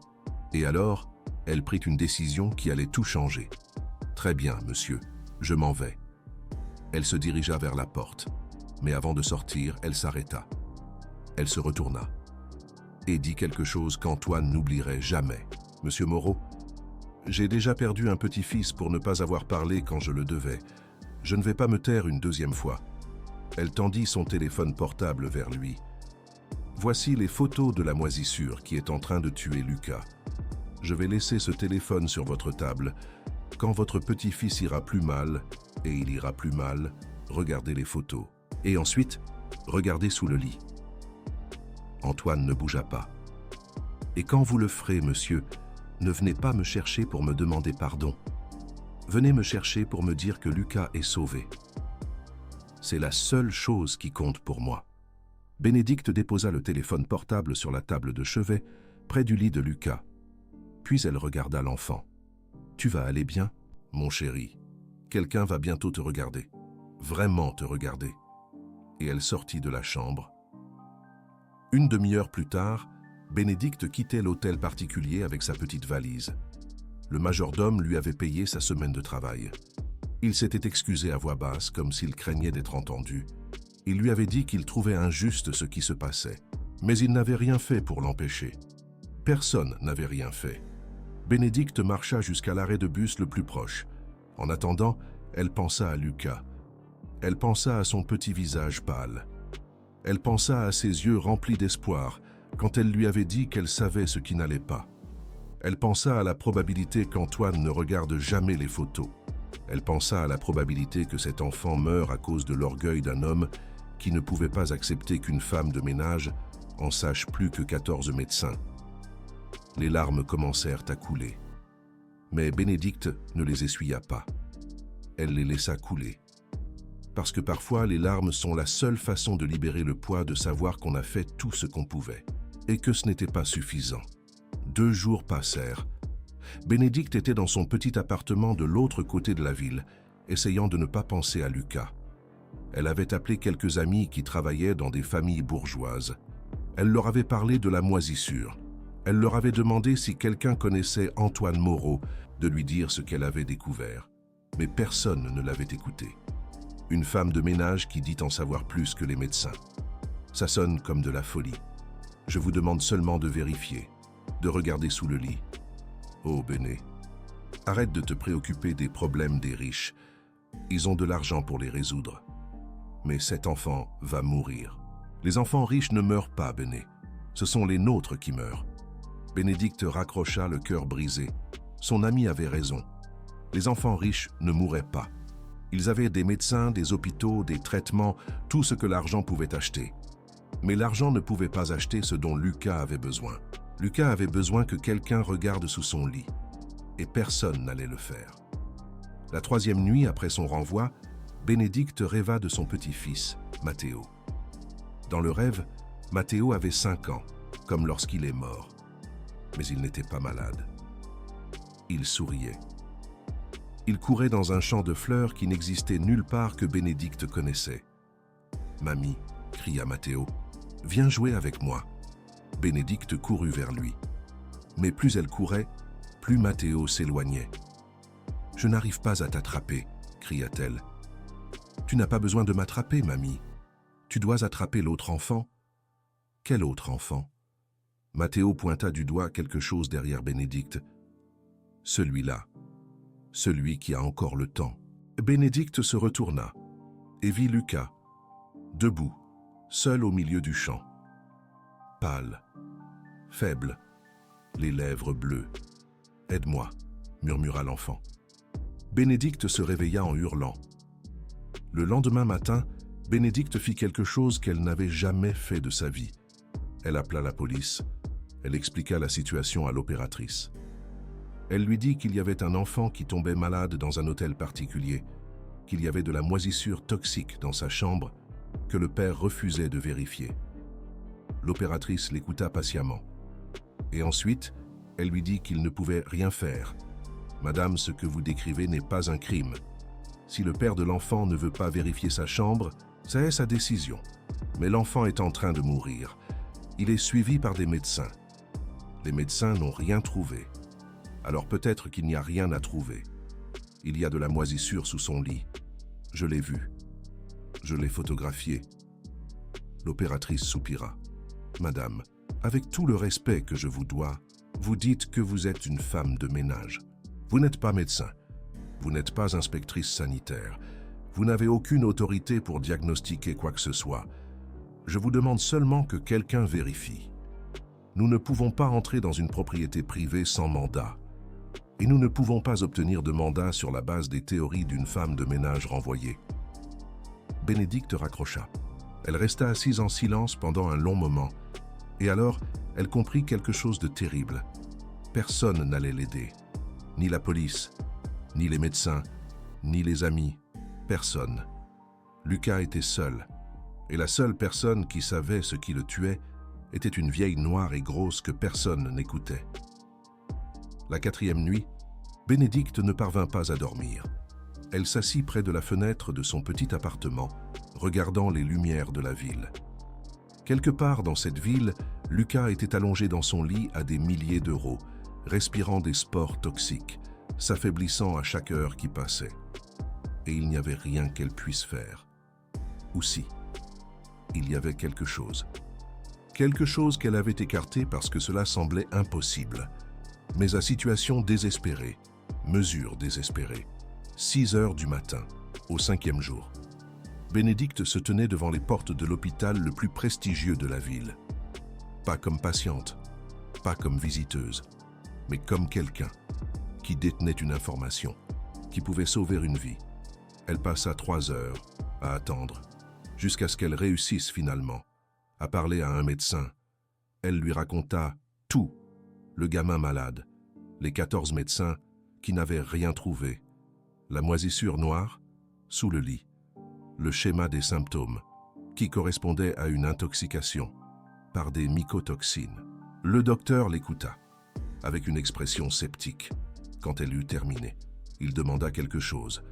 Et alors, elle prit une décision qui allait tout changer. « Très bien, monsieur, je m'en vais. » Elle se dirigea vers la porte, mais avant de sortir, elle s'arrêta. Elle se retourna et dit quelque chose qu'Antoine n'oublierait jamais. « Monsieur Moreau, j'ai déjà perdu un petit-fils pour ne pas avoir parlé quand je le devais. Je ne vais pas me taire une deuxième fois. » Elle tendit son téléphone portable vers lui. « Voici les photos de la moisissure qui est en train de tuer Lucas. Je vais laisser ce téléphone sur votre table. Quand votre petit-fils ira plus mal, et il ira plus mal, regardez les photos. Et ensuite, regardez sous le lit. » Antoine ne bougea pas. « Et quand vous le ferez, monsieur, ne venez pas me chercher pour me demander pardon. Venez me chercher pour me dire que Lucas est sauvé. C'est la seule chose qui compte pour moi. » Bénédicte déposa le téléphone portable sur la table de chevet, près du lit de Lucas. Puis elle regarda l'enfant. « Tu vas aller bien, mon chéri. Quelqu'un va bientôt te regarder. Vraiment te regarder. » Et elle sortit de la chambre. Une demi-heure plus tard, Bénédicte quittait l'hôtel particulier avec sa petite valise. Le majordome lui avait payé sa semaine de travail. Il s'était excusé à voix basse, comme s'il craignait d'être entendu. Il lui avait dit qu'il trouvait injuste ce qui se passait. Mais il n'avait rien fait pour l'empêcher. Personne n'avait rien fait. Bénédicte marcha jusqu'à l'arrêt de bus le plus proche. En attendant, elle pensa à Lucas. Elle pensa à son petit visage pâle. Elle pensa à ses yeux remplis d'espoir quand elle lui avait dit qu'elle savait ce qui n'allait pas. Elle pensa à la probabilité qu'Antoine ne regarde jamais les photos. Elle pensa à la probabilité que cet enfant meure à cause de l'orgueil d'un homme qui ne pouvait pas accepter qu'une femme de ménage en sache plus que 14 médecins. Les larmes commencèrent à couler. Mais Bénédicte ne les essuya pas. Elle les laissa couler. Parce que parfois, les larmes sont la seule façon de libérer le poids de savoir qu'on a fait tout ce qu'on pouvait. Et que ce n'était pas suffisant. 2 jours passèrent. Bénédicte était dans son petit appartement de l'autre côté de la ville, essayant de ne pas penser à Lucas. Elle avait appelé quelques amis qui travaillaient dans des familles bourgeoises. Elle leur avait parlé de la moisissure. Elle leur avait demandé si quelqu'un connaissait Antoine Moreau, de lui dire ce qu'elle avait découvert. Mais personne ne l'avait écouté. Une femme de ménage qui dit en savoir plus que les médecins. Ça sonne comme de la folie. Je vous demande seulement de vérifier, de regarder sous le lit. Oh Béné, arrête de te préoccuper des problèmes des riches. Ils ont de l'argent pour les résoudre. Mais cet enfant va mourir. Les enfants riches ne meurent pas, Béné. Ce sont les nôtres qui meurent. Bénédicte raccrocha le cœur brisé. Son ami avait raison. Les enfants riches ne mouraient pas. Ils avaient des médecins, des hôpitaux, des traitements, tout ce que l'argent pouvait acheter. Mais l'argent ne pouvait pas acheter ce dont Lucas avait besoin. Lucas avait besoin que quelqu'un regarde sous son lit. Et personne n'allait le faire. La 3e nuit après son renvoi, Bénédicte rêva de son petit-fils, Matteo. Dans le rêve, Matteo avait 5 ans, comme lorsqu'il est mort. Mais il n'était pas malade. Il souriait. Il courait dans un champ de fleurs qui n'existait nulle part que Bénédicte connaissait. « Mamie » cria Matteo, « viens jouer avec moi. » Bénédicte courut vers lui. Mais plus elle courait, plus Matteo s'éloignait. « Je n'arrive pas à t'attraper » cria-t-elle. « Tu n'as pas besoin de m'attraper, mamie. Tu dois attraper l'autre enfant. » « Quel autre enfant ?» Matteo pointa du doigt quelque chose derrière Bénédicte. « Celui-là. Celui qui a encore le temps. » Bénédicte se retourna et vit Lucas, debout, seul au milieu du champ. Pâle, faible, les lèvres bleues. « Aide-moi » murmura l'enfant. Bénédicte se réveilla en hurlant. Le lendemain matin, Bénédicte fit quelque chose qu'elle n'avait jamais fait de sa vie. Elle appela la police. Elle expliqua la situation à l'opératrice. Elle lui dit qu'il y avait un enfant qui tombait malade dans un hôtel particulier, qu'il y avait de la moisissure toxique dans sa chambre, que le père refusait de vérifier. L'opératrice l'écouta patiemment. Et ensuite, elle lui dit qu'il ne pouvait rien faire. « Madame, ce que vous décrivez n'est pas un crime. Si le père de l'enfant ne veut pas vérifier sa chambre, c'est sa décision. Mais l'enfant est en train de mourir. Il est suivi par des médecins. Les médecins n'ont rien trouvé. Alors peut-être qu'il n'y a rien à trouver. Il y a de la moisissure sous son lit. Je l'ai vu. Je l'ai photographié. L'opératrice soupira. Madame, avec tout le respect que je vous dois, vous dites que vous êtes une femme de ménage. Vous n'êtes pas médecin. Vous n'êtes pas inspectrice sanitaire. Vous n'avez aucune autorité pour diagnostiquer quoi que ce soit. Je vous demande seulement que quelqu'un vérifie. Nous ne pouvons pas entrer dans une propriété privée sans mandat. Et nous ne pouvons pas obtenir de mandat sur la base des théories d'une femme de ménage renvoyée. Bénédicte raccrocha. Elle resta assise en silence pendant un long moment. Et alors, elle comprit quelque chose de terrible. Personne n'allait l'aider. Ni la police, ni les médecins, ni les amis. Personne. Lucas était seul. Et la seule personne qui savait ce qui le tuait était une vieille noire et grosse que personne n'écoutait. La 4e nuit, Bénédicte ne parvint pas à dormir. Elle s'assit près de la fenêtre de son petit appartement, regardant les lumières de la ville. Quelque part dans cette ville, Lucas était allongé dans son lit à des milliers d'euros, respirant des spores toxiques, s'affaiblissant à chaque heure qui passait. Et il n'y avait rien qu'elle puisse faire. Ou si, il y avait quelque chose. Quelque chose qu'elle avait écarté parce que cela semblait impossible. Mais à situation désespérée, mesure désespérée. 6 heures du matin, au 5e jour. Bénédicte se tenait devant les portes de l'hôpital le plus prestigieux de la ville. Pas comme patiente, pas comme visiteuse, mais comme quelqu'un qui détenait une information, qui pouvait sauver une vie. Elle passa 3 heures à attendre, jusqu'à ce qu'elle réussisse finalement à parler à un médecin. Elle lui raconta tout, le gamin malade, les 14 médecins qui n'avaient rien trouvé, la moisissure noire sous le lit, le schéma des symptômes qui correspondait à une intoxication par des mycotoxines. Le docteur l'écouta, avec une expression sceptique. Quand elle eut terminé, il demanda quelque chose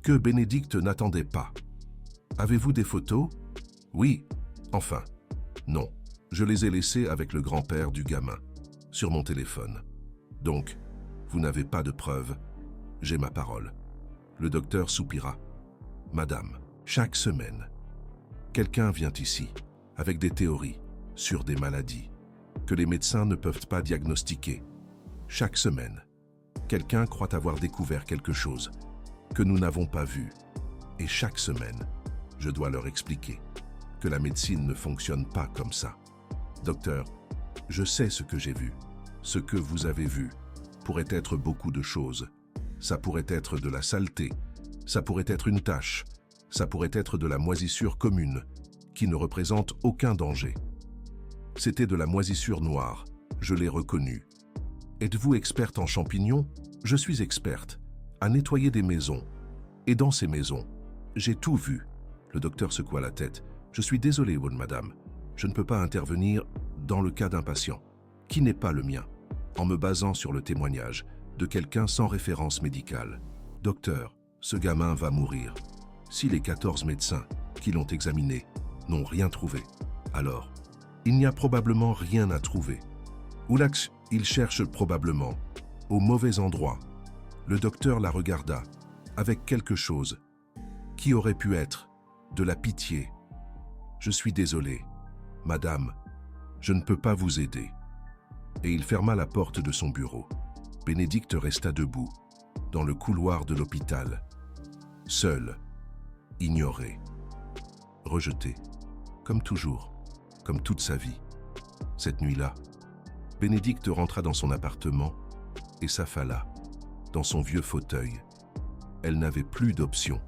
que Bénédicte n'attendait pas. « Avez-vous des photos ?»« Oui. Enfin, non. Je les ai laissées avec le grand-père du gamin, sur mon téléphone. Donc, vous n'avez pas de preuves. J'ai ma parole. » Le docteur soupira. « Madame, chaque semaine, quelqu'un vient ici, avec des théories sur des maladies que les médecins ne peuvent pas diagnostiquer. Chaque semaine, quelqu'un croit avoir découvert quelque chose que nous n'avons pas vu. Et chaque semaine, je dois leur expliquer que la médecine ne fonctionne pas comme ça. Docteur, je sais ce que j'ai vu. Ce que vous avez vu pourrait être beaucoup de choses. Ça pourrait être de la saleté, ça pourrait être une tache, ça pourrait être de la moisissure commune, qui ne représente aucun danger. C'était de la moisissure noire, je l'ai reconnue. Êtes-vous experte en champignons? Je suis experte, à nettoyer des maisons. Et dans ces maisons, j'ai tout vu. Le docteur secoua la tête. Je suis désolé, bonne madame. Je ne peux pas intervenir dans le cas d'un patient, qui n'est pas le mien, en me basant sur le témoignage de quelqu'un sans référence médicale. Docteur, ce gamin va mourir. Si les 14 médecins qui l'ont examiné n'ont rien trouvé, alors il n'y a probablement rien à trouver. Oulax, il cherche probablement au mauvais endroit. Le docteur la regarda avec quelque chose qui aurait pu être de la pitié. Je suis désolé, madame, je ne peux pas vous aider. Et il ferma la porte de son bureau. Bénédicte resta debout, dans le couloir de l'hôpital, seule, ignorée, rejetée, comme toujours, comme toute sa vie. Cette nuit-là, Bénédicte rentra dans son appartement et s'affala dans son vieux fauteuil. Elle n'avait plus d'option.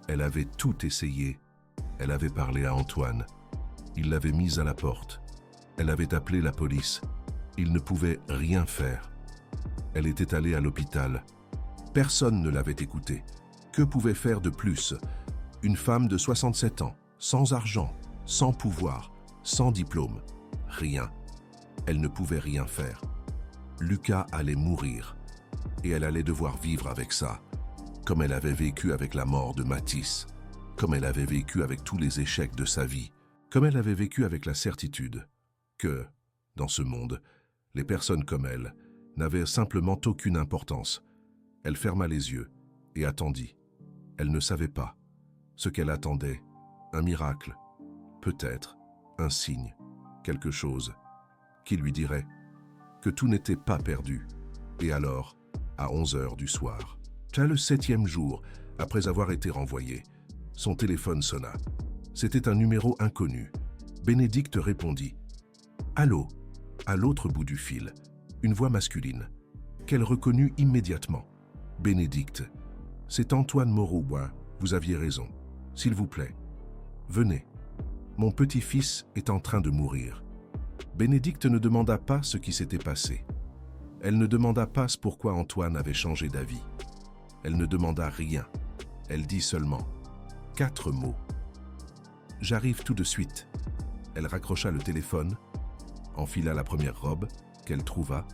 Elle avait tout essayé. Elle avait parlé à Antoine. Il l'avait mise à la porte. Elle avait appelé la police. Il ne pouvait rien faire. Elle était allée à l'hôpital. Personne ne l'avait écoutée. Que pouvait faire de plus une femme de 67 ans, sans argent, sans pouvoir, sans diplôme? Rien. Elle ne pouvait rien faire. Lucas allait mourir. Et elle allait devoir vivre avec ça, comme elle avait vécu avec la mort de Matisse, comme elle avait vécu avec tous les échecs de sa vie, comme elle avait vécu avec la certitude que, dans ce monde, les personnes comme elle n'avaient simplement aucune importance. Elle ferma les yeux et attendit. Elle ne savait pas ce qu'elle attendait, un miracle, peut-être un signe, quelque chose qui lui dirait que tout n'était pas perdu. Et alors, à 11 heures du soir, le 7e jour après avoir été renvoyé, son téléphone sonna. C'était un numéro inconnu. Bénédicte répondit. « Allô ?» À l'autre bout du fil, une voix masculine, qu'elle reconnut immédiatement. « Bénédicte, c'est Antoine Moreau-Bois, vous aviez raison. S'il vous plaît, venez. Mon petit-fils est en train de mourir. » Bénédicte ne demanda pas ce qui s'était passé. Elle ne demanda pas pourquoi Antoine avait changé d'avis. Elle ne demanda rien. Elle dit seulement 4 mots. « J'arrive tout de suite. » Elle raccrocha le téléphone, enfila la première robe qu'elle trouva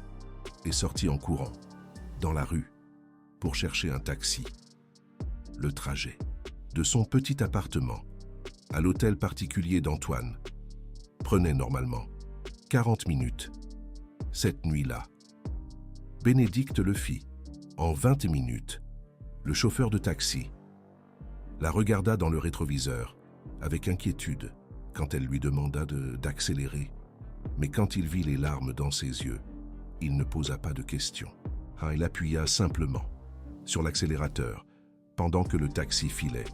et sortit en courant, dans la rue, pour chercher un taxi. Le trajet de son petit appartement à l'hôtel particulier d'Antoine prenait normalement 40 minutes. Cette nuit-là, Bénédicte le fit en 20 minutes. Le chauffeur de taxi la regarda dans le rétroviseur avec inquiétude quand elle lui demanda d'accélérer. Mais quand il vit les larmes dans ses yeux, il ne posa pas de questions. Il appuya simplement sur l'accélérateur pendant que le taxi filait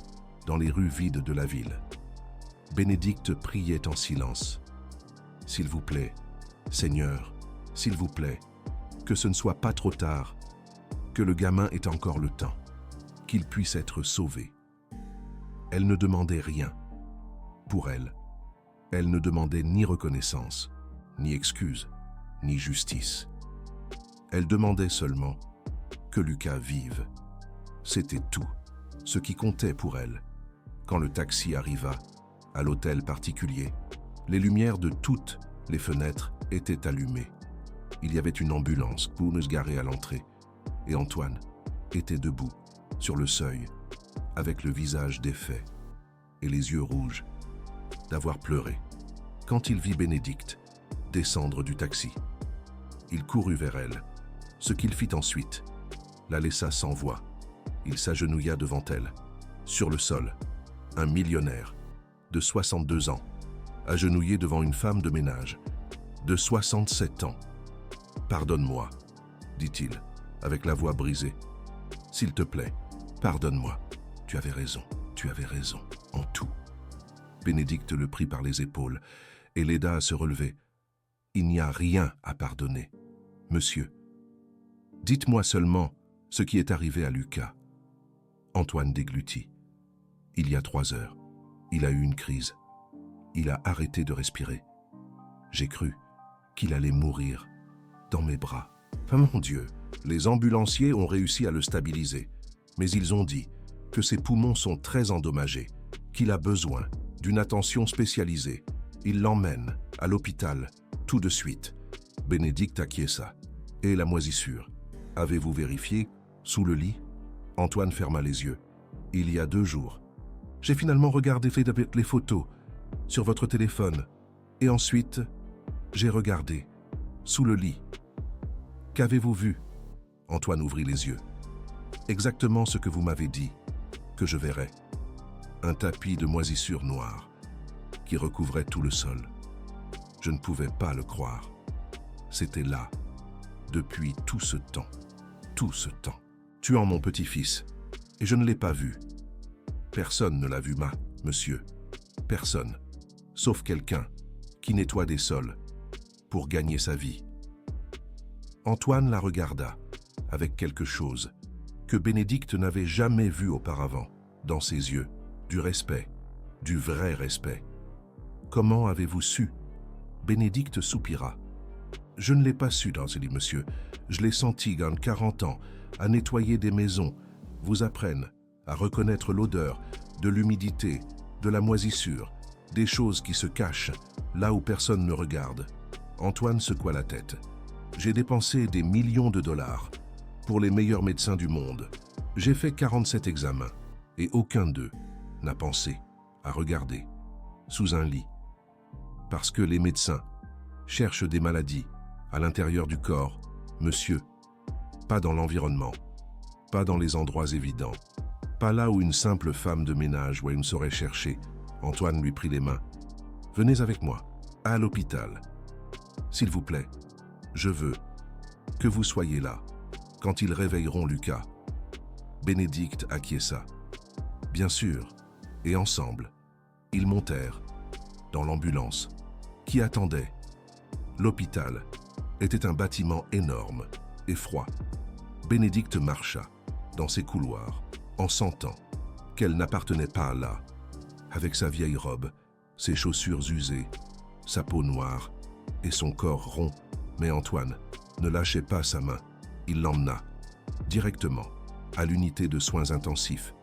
dans les rues vides de la ville. Bénédicte priait en silence. « S'il vous plaît, Seigneur, s'il vous plaît, que ce ne soit pas trop tard, que le gamin ait encore le temps, qu'il puisse être sauvé. » Elle ne demandait rien. Pour elle, elle ne demandait ni reconnaissance, ni excuse, ni justice. Elle demandait seulement que Lucas vive. C'était tout ce qui comptait pour elle. Quand le taxi arriva à l'hôtel particulier, les lumières de toutes les fenêtres étaient allumées. Il y avait une ambulance pour se garer à l'entrée et Antoine était debout sur le seuil avec le visage défait et les yeux rouges d'avoir pleuré. Quand il vit Bénédicte descendre du taxi, il courut vers elle. Ce qu'il fit ensuite la laissa sans voix. Il s'agenouilla devant elle, sur le sol, un millionnaire de 62 ans, agenouillé devant une femme de ménage de 67 ans. « Pardonne-moi, dit-il, avec la voix brisée. S'il te plaît, pardonne-moi. Tu avais raison, en tout. » Bénédicte le prit par les épaules et l'aida à se relever. « Il n'y a rien à pardonner, monsieur. Dites-moi seulement ce qui est arrivé à Lucas. » Antoine déglutit. « Il y a 3 heures, il a eu une crise. Il a arrêté de respirer. J'ai cru qu'il allait mourir dans mes bras. Mon Dieu, les ambulanciers ont réussi à le stabiliser, mais ils ont dit que ses poumons sont très endommagés, qu'il a besoin d'une attention spécialisée. Ils l'emmènent à l'hôpital tout de suite. » Bénédicte acquiesça. « Et la moisissure? Avez-vous vérifié sous le lit ?» Antoine ferma les yeux. « Il y a 2 jours. J'ai finalement regardé les photos sur votre téléphone. Et ensuite, j'ai regardé sous le lit. Qu'avez-vous vu ?» Antoine ouvrit les yeux. « Exactement ce que vous m'avez dit, que je verrais. Un tapis de moisissure noire qui recouvrait tout le sol. Je ne pouvais pas le croire. C'était là, depuis tout ce temps, tuant mon petit-fils, et je ne l'ai pas vu. Personne ne l'a vu, monsieur. Personne, sauf quelqu'un qui nettoie des sols pour gagner sa vie. » Antoine la regarda avec quelque chose que Bénédicte n'avait jamais vu auparavant dans ses yeux, du respect, du vrai respect. « Comment avez-vous su ?» Bénédicte soupira. « Je ne l'ai pas su, monsieur. Je l'ai senti, dans 40 ans, à nettoyer des maisons, vous apprennent à reconnaître l'odeur de l'humidité, de la moisissure, des choses qui se cachent là où personne ne regarde. » Antoine secoua la tête. « J'ai dépensé des millions de dollars pour les meilleurs médecins du monde. J'ai fait 47 examens et aucun d'eux n'a pensé à regarder sous un lit. Parce que les médecins cherchent des maladies à l'intérieur du corps, monsieur, pas dans l'environnement, pas dans les endroits évidents, pas là où une simple femme de ménage où elle ne saurait chercher. Antoine lui prit les mains. « Venez avec moi, à l'hôpital. S'il vous plaît, je veux que vous soyez là quand ils réveilleront Lucas. » Bénédicte acquiesça. Bien sûr, et ensemble, ils montèrent dans l'ambulance qui attendait. L'hôpital était un bâtiment énorme et froid. Bénédicte marcha dans ses couloirs en sentant qu'elle n'appartenait pas là, avec sa vieille robe, ses chaussures usées, sa peau noire et son corps rond. Mais Antoine ne lâchait pas sa main. Il l'emmena directement à l'unité de soins intensifs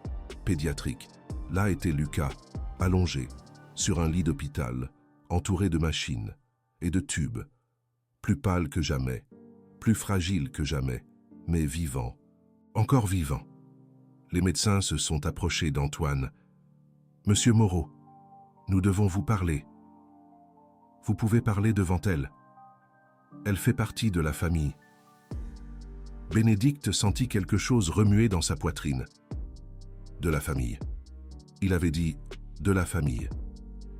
pédiatriques. Là était Lucas, allongé sur un lit d'hôpital, entouré de machines et de tubes, plus pâle que jamais, plus fragile que jamais, mais vivant, encore vivant. Les médecins se sont approchés d'Antoine. « Monsieur Moreau, nous devons vous parler. Vous pouvez parler devant elle. Elle fait partie de la famille. » Bénédicte sentit quelque chose remuer dans sa poitrine. De la famille. Il avait dit « de la famille ».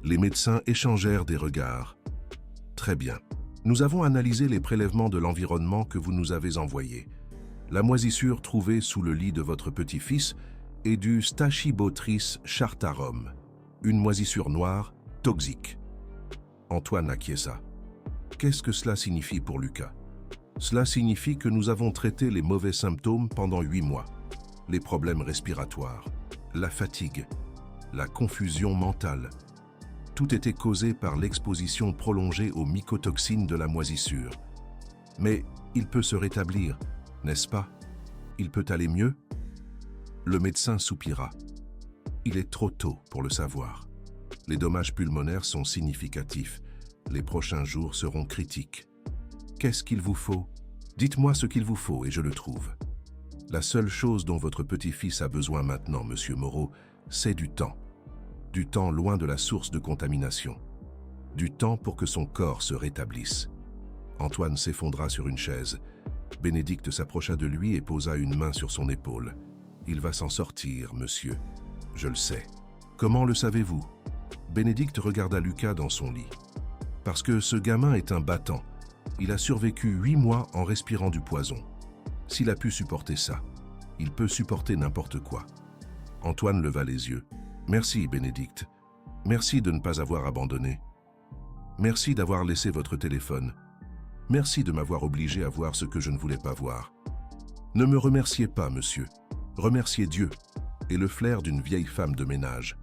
Les médecins échangèrent des regards. « Très bien. Nous avons analysé les prélèvements de l'environnement que vous nous avez envoyés. La moisissure trouvée sous le lit de votre petit-fils est du Stachybotrys chartarum, une moisissure noire, toxique. » Antoine acquiesça. « Qu'est-ce que cela signifie pour Lucas ? » « Cela signifie que nous avons traité les mauvais symptômes pendant 8 mois. Les problèmes respiratoires, la fatigue, la confusion mentale. Tout était causé par l'exposition prolongée aux mycotoxines de la moisissure. Mais il peut se rétablir, n'est-ce pas? Il peut aller mieux? » Le médecin soupira. « Il est trop tôt pour le savoir. Les dommages pulmonaires sont significatifs. Les prochains jours seront critiques. Qu'est-ce qu'il vous faut? Dites-moi ce qu'il vous faut et je le trouve. La seule chose dont votre petit-fils a besoin maintenant, monsieur Moreau, c'est du temps. Du temps loin de la source de contamination. Du temps pour que son corps se rétablisse. » Antoine s'effondra sur une chaise. Bénédicte s'approcha de lui et posa une main sur son épaule. « Il va s'en sortir, monsieur. Je le sais. » « Comment le savez-vous » Bénédicte regarda Lucas dans son lit. « Parce que ce gamin est un battant. Il a survécu 8 mois en respirant du poison. S'il a pu supporter ça, il peut supporter n'importe quoi. » Antoine leva les yeux. « Merci, Bénédicte. Merci de ne pas avoir abandonné. Merci d'avoir laissé votre téléphone. Merci de m'avoir obligé à voir ce que je ne voulais pas voir. Ne me remerciez pas, monsieur. Remerciez Dieu et le flair d'une vieille femme de ménage. »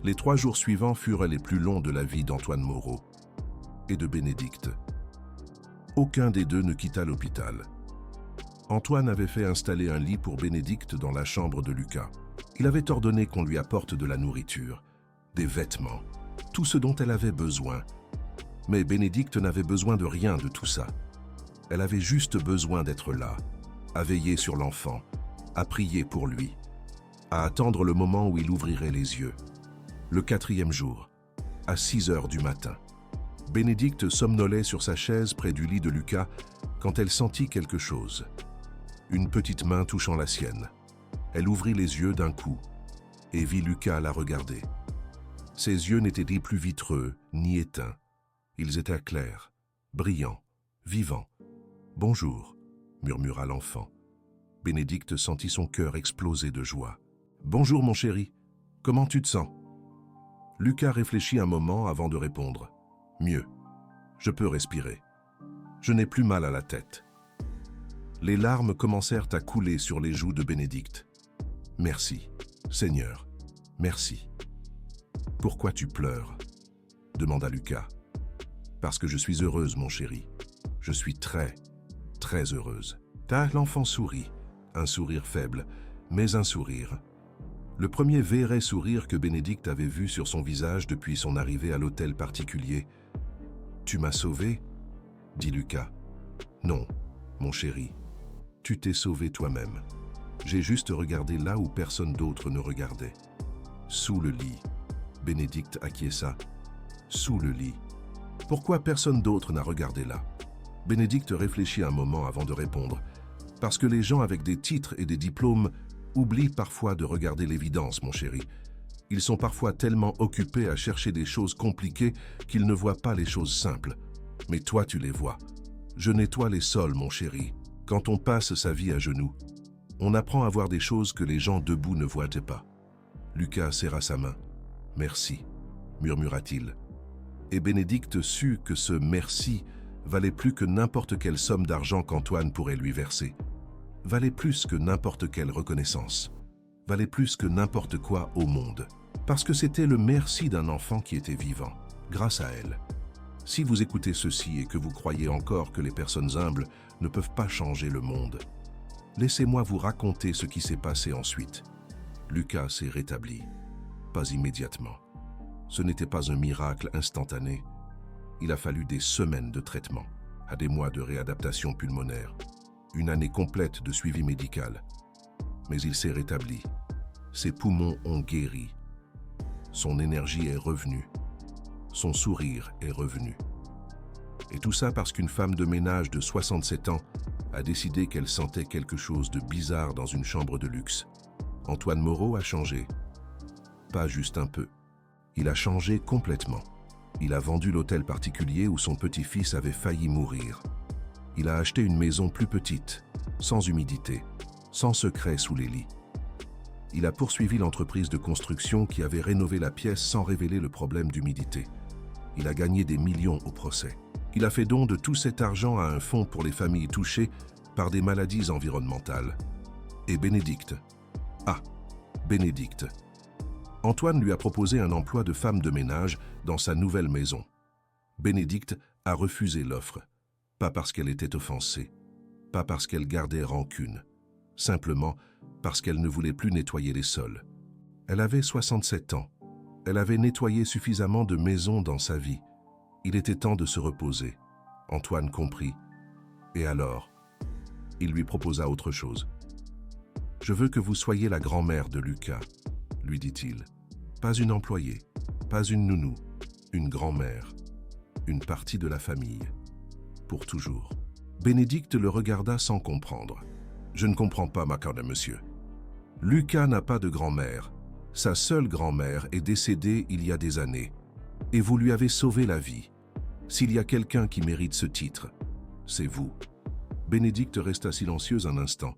Les 3 jours suivants furent les plus longs de la vie d'Antoine Moreau et de Bénédicte. Aucun des deux ne quitta l'hôpital. Antoine avait fait installer un lit pour Bénédicte dans la chambre de Lucas. Il avait ordonné qu'on lui apporte de la nourriture, des vêtements, tout ce dont elle avait besoin. Mais Bénédicte n'avait besoin de rien de tout ça. Elle avait juste besoin d'être là, à veiller sur l'enfant, à prier pour lui, à attendre le moment où il ouvrirait les yeux. Le 4e jour, à 6 heures du matin, Bénédicte somnolait sur sa chaise près du lit de Lucas quand elle sentit quelque chose. Une petite main touchant la sienne. Elle ouvrit les yeux d'un coup et vit Lucas la regarder. Ses yeux n'étaient ni plus vitreux ni éteints. Ils étaient clairs, brillants, vivants. « Bonjour » murmura l'enfant. Bénédicte sentit son cœur exploser de joie. « Bonjour mon chéri, comment tu te sens ?» Lucas réfléchit un moment avant de répondre. « Mieux. Je peux respirer. Je n'ai plus mal à la tête. » Les larmes commencèrent à couler sur les joues de Bénédicte. « Merci, Seigneur, merci. »« Pourquoi tu pleures ?» demanda Lucas. « Parce que je suis heureuse, mon chéri. Je suis très, très heureuse. » L'enfant sourit, un sourire faible, mais un sourire. Le premier vrai sourire que Bénédicte avait vu sur son visage depuis son arrivée à l'hôtel particulier. « Tu m'as sauvé ?» dit Lucas. « Non, mon chéri, tu t'es sauvé toi-même. J'ai juste regardé là où personne d'autre ne regardait. Sous le lit. Bénédicte acquiesça. Sous le lit. Pourquoi personne d'autre n'a regardé là? Bénédicte réfléchit un moment avant de répondre. Parce que les gens avec des titres et des diplômes oublient parfois de regarder l'évidence, mon chéri. Ils sont parfois tellement occupés à chercher des choses compliquées qu'ils ne voient pas les choses simples. Mais toi, tu les vois. Je nettoie les sols, mon chéri. Quand on passe sa vie à genoux, on apprend à voir des choses que les gens debout ne voient pas. Lucas serra sa main. « Merci », murmura-t-il. Et Bénédicte sut que ce « merci » valait plus que n'importe quelle somme d'argent qu'Antoine pourrait lui verser. Valait plus que n'importe quelle reconnaissance. Valait plus que n'importe quoi au monde. Parce que c'était le merci d'un enfant qui était vivant, grâce à elle. Si vous écoutez ceci et que vous croyez encore que les personnes humbles ne peuvent pas changer le monde, laissez-moi vous raconter ce qui s'est passé ensuite. Lucas s'est rétabli. Pas immédiatement. Ce n'était pas un miracle instantané. Il a fallu des semaines de traitement, à des mois de réadaptation pulmonaire, une année complète de suivi médical. Mais il s'est rétabli. Ses poumons ont guéri. Son énergie est revenue. Son sourire est revenu. Et tout ça parce qu'une femme de ménage de 67 ans a décidé qu'elle sentait quelque chose de bizarre dans une chambre de luxe. Antoine Moreau a changé. Pas juste un peu. Il a changé complètement. Il a vendu l'hôtel particulier où son petit-fils avait failli mourir. Il a acheté une maison plus petite, sans humidité, sans secret sous les lits. Il a poursuivi l'entreprise de construction qui avait rénové la pièce sans révéler le problème d'humidité. Il a gagné des millions au procès. Il a fait don de tout cet argent à un fonds pour les familles touchées par des maladies environnementales. Et Bénédicte. Ah, Bénédicte. Antoine lui a proposé un emploi de femme de ménage dans sa nouvelle maison. Bénédicte a refusé l'offre, pas parce qu'elle était offensée, pas parce qu'elle gardait rancune, simplement parce qu'elle ne voulait plus nettoyer les sols. Elle avait 67 ans. Elle avait nettoyé suffisamment de maisons dans sa vie. Il était temps de se reposer. Antoine comprit. Et alors, il lui proposa autre chose. « Je veux que vous soyez la grand-mère de Lucas », lui dit-il. Pas une employée, pas une nounou, une grand-mère, une partie de la famille, pour toujours. Bénédicte le regarda sans comprendre. « Je ne comprends pas, ma carte, monsieur. Lucas n'a pas de grand-mère. Sa seule grand-mère est décédée il y a des années. Et vous lui avez sauvé la vie. S'il y a quelqu'un qui mérite ce titre, c'est vous. » Bénédicte resta silencieuse un instant.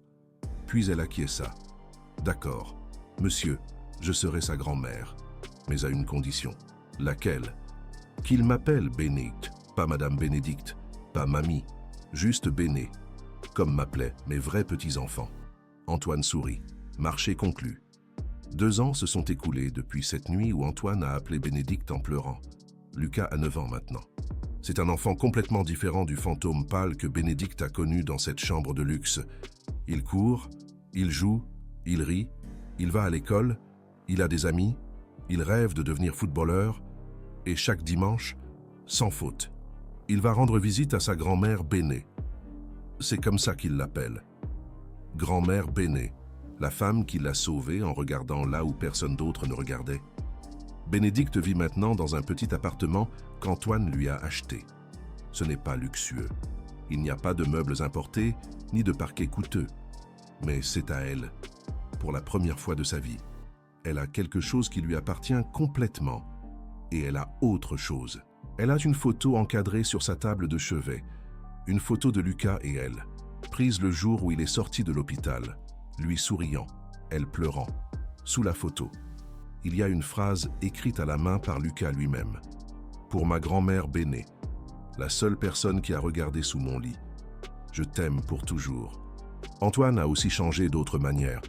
Puis elle acquiesça. « D'accord, monsieur, je serai sa grand-mère, mais à une condition. » « Laquelle ? » « Qu'il m'appelle Bénédicte, pas Madame Bénédicte, pas Mamie, juste Béné, comme m'appelaient mes vrais petits-enfants. » Antoine sourit. Marché conclu. 2 ans se sont écoulés depuis cette nuit où Antoine a appelé Bénédicte en pleurant. Lucas a 9 ans maintenant. C'est un enfant complètement différent du fantôme pâle que Bénédicte a connu dans cette chambre de luxe. Il court, il joue, il rit, il va à l'école, il a des amis, il rêve de devenir footballeur, et chaque dimanche, sans faute, il va rendre visite à sa grand-mère Béné. C'est comme ça qu'il l'appelle. Grand-mère Béné, la femme qui l'a sauvé en regardant là où personne d'autre ne regardait. Bénédicte vit maintenant dans un petit appartement qu'Antoine lui a acheté. Ce n'est pas luxueux. Il n'y a pas de meubles importés, ni de parquet coûteux. Mais c'est à elle, pour la première fois de sa vie. Elle a quelque chose qui lui appartient complètement. Et elle a autre chose. Elle a une photo encadrée sur sa table de chevet. Une photo de Lucas et elle, prise le jour où il est sorti de l'hôpital, lui souriant, elle pleurant. Sous la photo, il y a une phrase écrite à la main par Lucas lui-même. « Pour ma grand-mère Béné, la seule personne qui a regardé sous mon lit. Je t'aime pour toujours. » Antoine a aussi changé d'autres manières.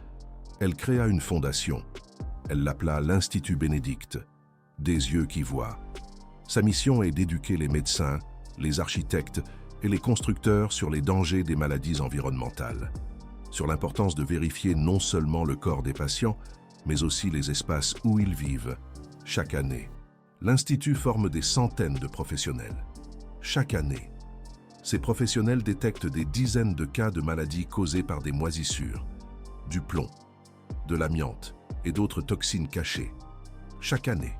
Elle créa une fondation. Elle l'appela l'Institut Bénédicte. Des yeux qui voient. Sa mission est d'éduquer les médecins, les architectes et les constructeurs sur les dangers des maladies environnementales, sur l'importance de vérifier non seulement le corps des patients, mais aussi les espaces où ils vivent. Chaque année, l'Institut forme des centaines de professionnels. Chaque année, ces professionnels détectent des dizaines de cas de maladies causées par des moisissures, du plomb, de l'amiante et d'autres toxines cachées. Chaque année,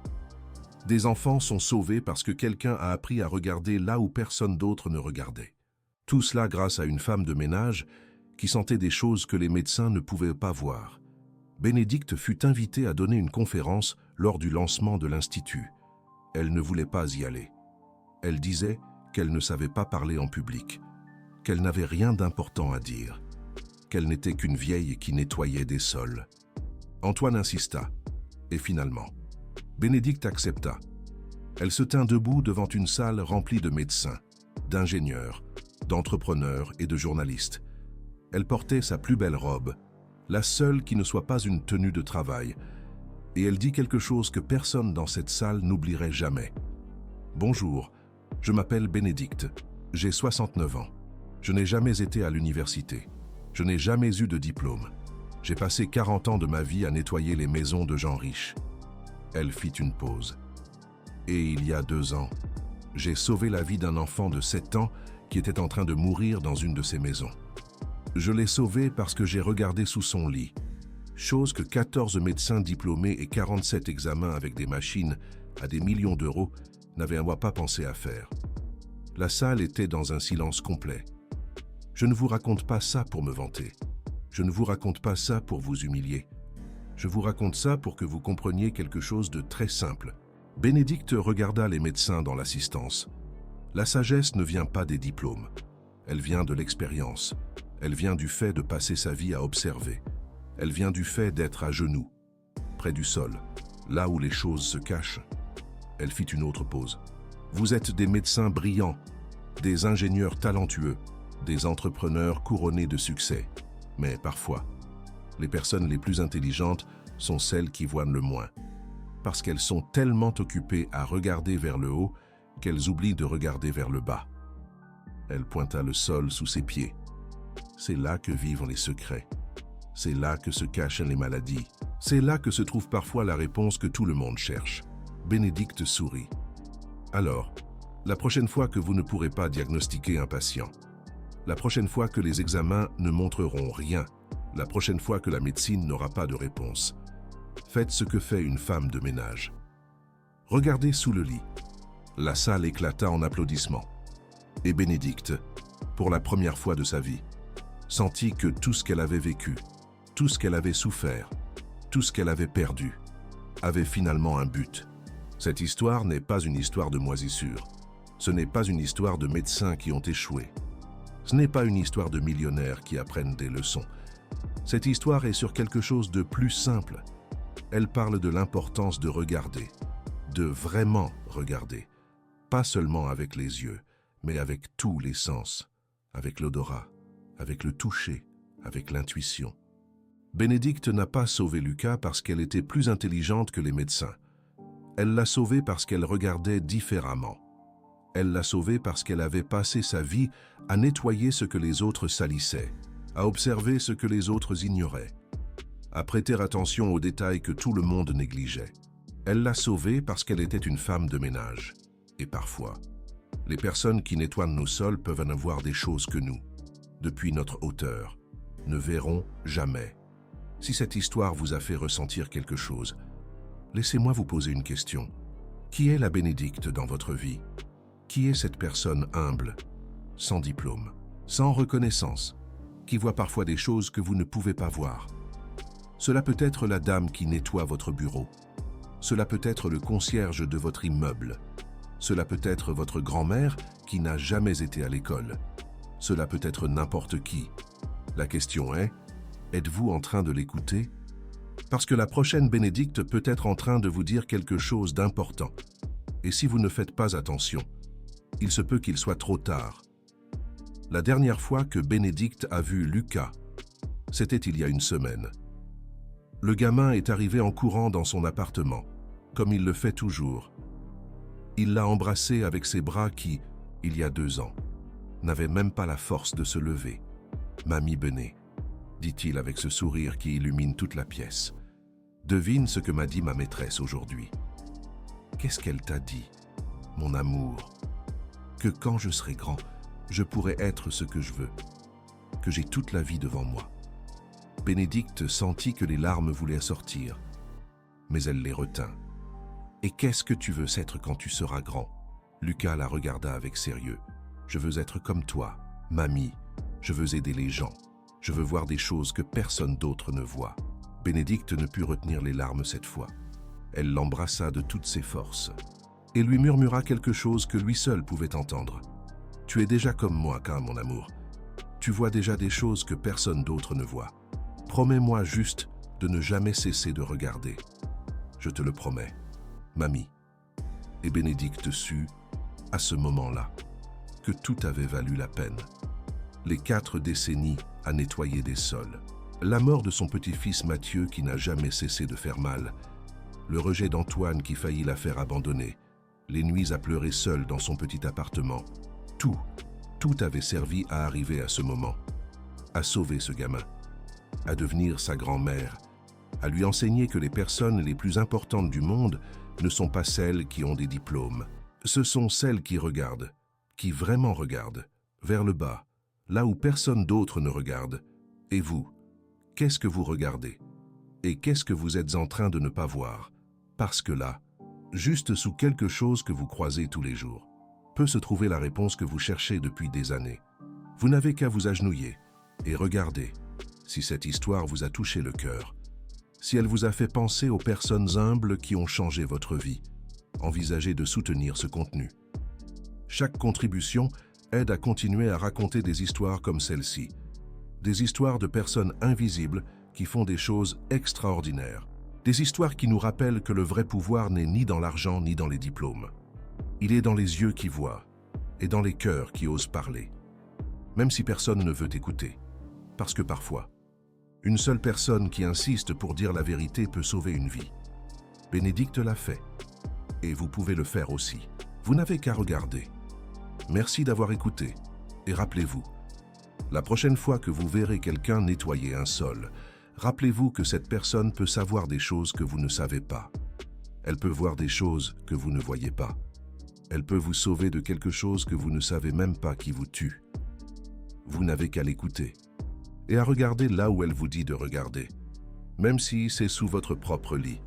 des enfants sont sauvés parce que quelqu'un a appris à regarder là où personne d'autre ne regardait. Tout cela grâce à une femme de ménage qui sentait des choses que les médecins ne pouvaient pas voir. Bénédicte fut invitée à donner une conférence lors du lancement de l'Institut. Elle ne voulait pas y aller. Elle disait qu'elle ne savait pas parler en public, qu'elle n'avait rien d'important à dire, qu'elle n'était qu'une vieille qui nettoyait des sols. Antoine insista, et finalement, Bénédicte accepta. Elle se tint debout devant une salle remplie de médecins, d'ingénieurs, d'entrepreneurs et de journalistes. Elle portait sa plus belle robe, la seule qui ne soit pas une tenue de travail, et elle dit quelque chose que personne dans cette salle n'oublierait jamais. « Bonjour, je m'appelle Bénédicte, j'ai 69 ans. Je n'ai jamais été à l'université. Je n'ai jamais eu de diplôme. J'ai passé 40 ans de ma vie à nettoyer les maisons de gens riches. » Elle fit une pause. « Et il y a 2 ans, j'ai sauvé la vie d'un enfant de 7 ans qui était en train de mourir dans une de ces maisons. Je l'ai sauvé parce que j'ai regardé sous son lit, chose que 14 médecins diplômés et 47 examens avec des machines à des millions d'euros n'avaient pas pensé à faire. La salle était dans un silence complet. Je ne vous raconte pas ça pour me vanter. Je ne vous raconte pas ça pour vous humilier. Je vous raconte ça pour que vous compreniez quelque chose de très simple. » Bénédicte regarda les médecins dans l'assistance. La sagesse ne vient pas des diplômes. Elle vient de l'expérience. Elle vient du fait de passer sa vie à observer. Elle vient du fait d'être à genoux, près du sol, là où les choses se cachent. Elle fit une autre pause. Vous êtes des médecins brillants, des ingénieurs talentueux, des entrepreneurs couronnés de succès. Mais parfois, les personnes les plus intelligentes sont celles qui voient le moins, parce qu'elles sont tellement occupées à regarder vers le haut qu'elles oublient de regarder vers le bas. Elle pointa le sol sous ses pieds. C'est là que vivent les secrets. C'est là que se cachent les maladies. C'est là que se trouve parfois la réponse que tout le monde cherche. Bénédicte sourit. Alors, la prochaine fois que vous ne pourrez pas diagnostiquer un patient, la prochaine fois que les examens ne montreront rien, la prochaine fois que la médecine n'aura pas de réponse, faites ce que fait une femme de ménage. Regardez sous le lit. La salle éclata en applaudissements. Et Bénédicte, pour la première fois de sa vie, sentit que tout ce qu'elle avait vécu, tout ce qu'elle avait souffert, tout ce qu'elle avait perdu, avait finalement un but. Cette histoire n'est pas une histoire de moisissure. Ce n'est pas une histoire de médecins qui ont échoué. Ce n'est pas une histoire de millionnaires qui apprennent des leçons. Cette histoire est sur quelque chose de plus simple. Elle parle de l'importance de regarder, de vraiment regarder. Pas seulement avec les yeux, mais avec tous les sens, avec l'odorat, avec le toucher, avec l'intuition. Bénédicte n'a pas sauvé Lucas parce qu'elle était plus intelligente que les médecins. Elle l'a sauvé parce qu'elle regardait différemment. Elle l'a sauvé parce qu'elle avait passé sa vie à nettoyer ce que les autres salissaient, à observer ce que les autres ignoraient, à prêter attention aux détails que tout le monde négligeait. Elle l'a sauvée parce qu'elle était une femme de ménage. Et parfois, les personnes qui nettoient nos sols peuvent en voir des choses que nous, depuis notre hauteur, ne verront jamais. Si cette histoire vous a fait ressentir quelque chose, laissez-moi vous poser une question. Qui est la Bénédicte dans votre vie? Qui est cette personne humble, sans diplôme, sans reconnaissance, qui voit parfois des choses que vous ne pouvez pas voir? Cela peut être la dame qui nettoie votre bureau. Cela peut être le concierge de votre immeuble. Cela peut être votre grand-mère qui n'a jamais été à l'école. Cela peut être n'importe qui. La question est, êtes-vous en train de l'écouter? Parce que la prochaine Bénédicte peut être en train de vous dire quelque chose d'important. Et si vous ne faites pas attention, il se peut qu'il soit trop tard. La dernière fois que Bénédicte a vu Lucas, c'était il y a une semaine. Le gamin est arrivé en courant dans son appartement, comme il le fait toujours. Il l'a embrassé avec ses bras qui, il y a 2 ans, n'avaient même pas la force de se lever. « Mamie Benet », dit-il avec ce sourire qui illumine toute la pièce. « Devine ce que m'a dit ma maîtresse aujourd'hui. » « Qu'est-ce qu'elle t'a dit, mon amour? Que quand je serai grand, je pourrai être ce que je veux, que j'ai toute la vie devant moi. » Bénédicte sentit que les larmes voulaient sortir, mais elle les retint. « Et qu'est-ce que tu veux être quand tu seras grand ?» Lucas la regarda avec sérieux. « Je veux être comme toi, mamie. Je veux aider les gens. Je veux voir des choses que personne d'autre ne voit. » Bénédicte ne put retenir les larmes cette fois. Elle l'embrassa de toutes ses forces et lui murmura quelque chose que lui seul pouvait entendre. « Tu es déjà comme moi, K, mon amour. Tu vois déjà des choses que personne d'autre ne voit. Promets-moi juste de ne jamais cesser de regarder. Je te le promets, mamie. » Et Bénédicte sut, à ce moment-là, que tout avait valu la peine. Les 4 décennies à nettoyer des sols, la mort de son petit-fils Mathieu qui n'a jamais cessé de faire mal, le rejet d'Antoine qui faillit la faire abandonner, les nuits à pleurer seule dans son petit appartement, tout avait servi à arriver à ce moment, à sauver ce gamin, à devenir sa grand-mère, à lui enseigner que les personnes les plus importantes du monde ne sont pas celles qui ont des diplômes. Ce sont celles qui regardent, qui vraiment regardent, vers le bas, là où personne d'autre ne regarde. Et vous, qu'est-ce que vous regardez? Et qu'est-ce que vous êtes en train de ne pas voir? Parce que là, juste sous quelque chose que vous croisez tous les jours, peut se trouver la réponse que vous cherchez depuis des années. Vous n'avez qu'à vous agenouiller et regarder si cette histoire vous a touché le cœur, si elle vous a fait penser aux personnes humbles qui ont changé votre vie. Envisagez de soutenir ce contenu. Chaque contribution aide à continuer à raconter des histoires comme celle-ci, des histoires de personnes invisibles qui font des choses extraordinaires. Des histoires qui nous rappellent que le vrai pouvoir n'est ni dans l'argent ni dans les diplômes. Il est dans les yeux qui voient et dans les cœurs qui osent parler, même si personne ne veut écouter. Parce que parfois, une seule personne qui insiste pour dire la vérité peut sauver une vie. Bénédicte l'a fait, et vous pouvez le faire aussi. Vous n'avez qu'à regarder. Merci d'avoir écouté, et rappelez-vous, la prochaine fois que vous verrez quelqu'un nettoyer un sol, rappelez-vous que cette personne peut savoir des choses que vous ne savez pas. Elle peut voir des choses que vous ne voyez pas. Elle peut vous sauver de quelque chose que vous ne savez même pas qui vous tue. Vous n'avez qu'à l'écouter et à regarder là où elle vous dit de regarder, même si c'est sous votre propre lit.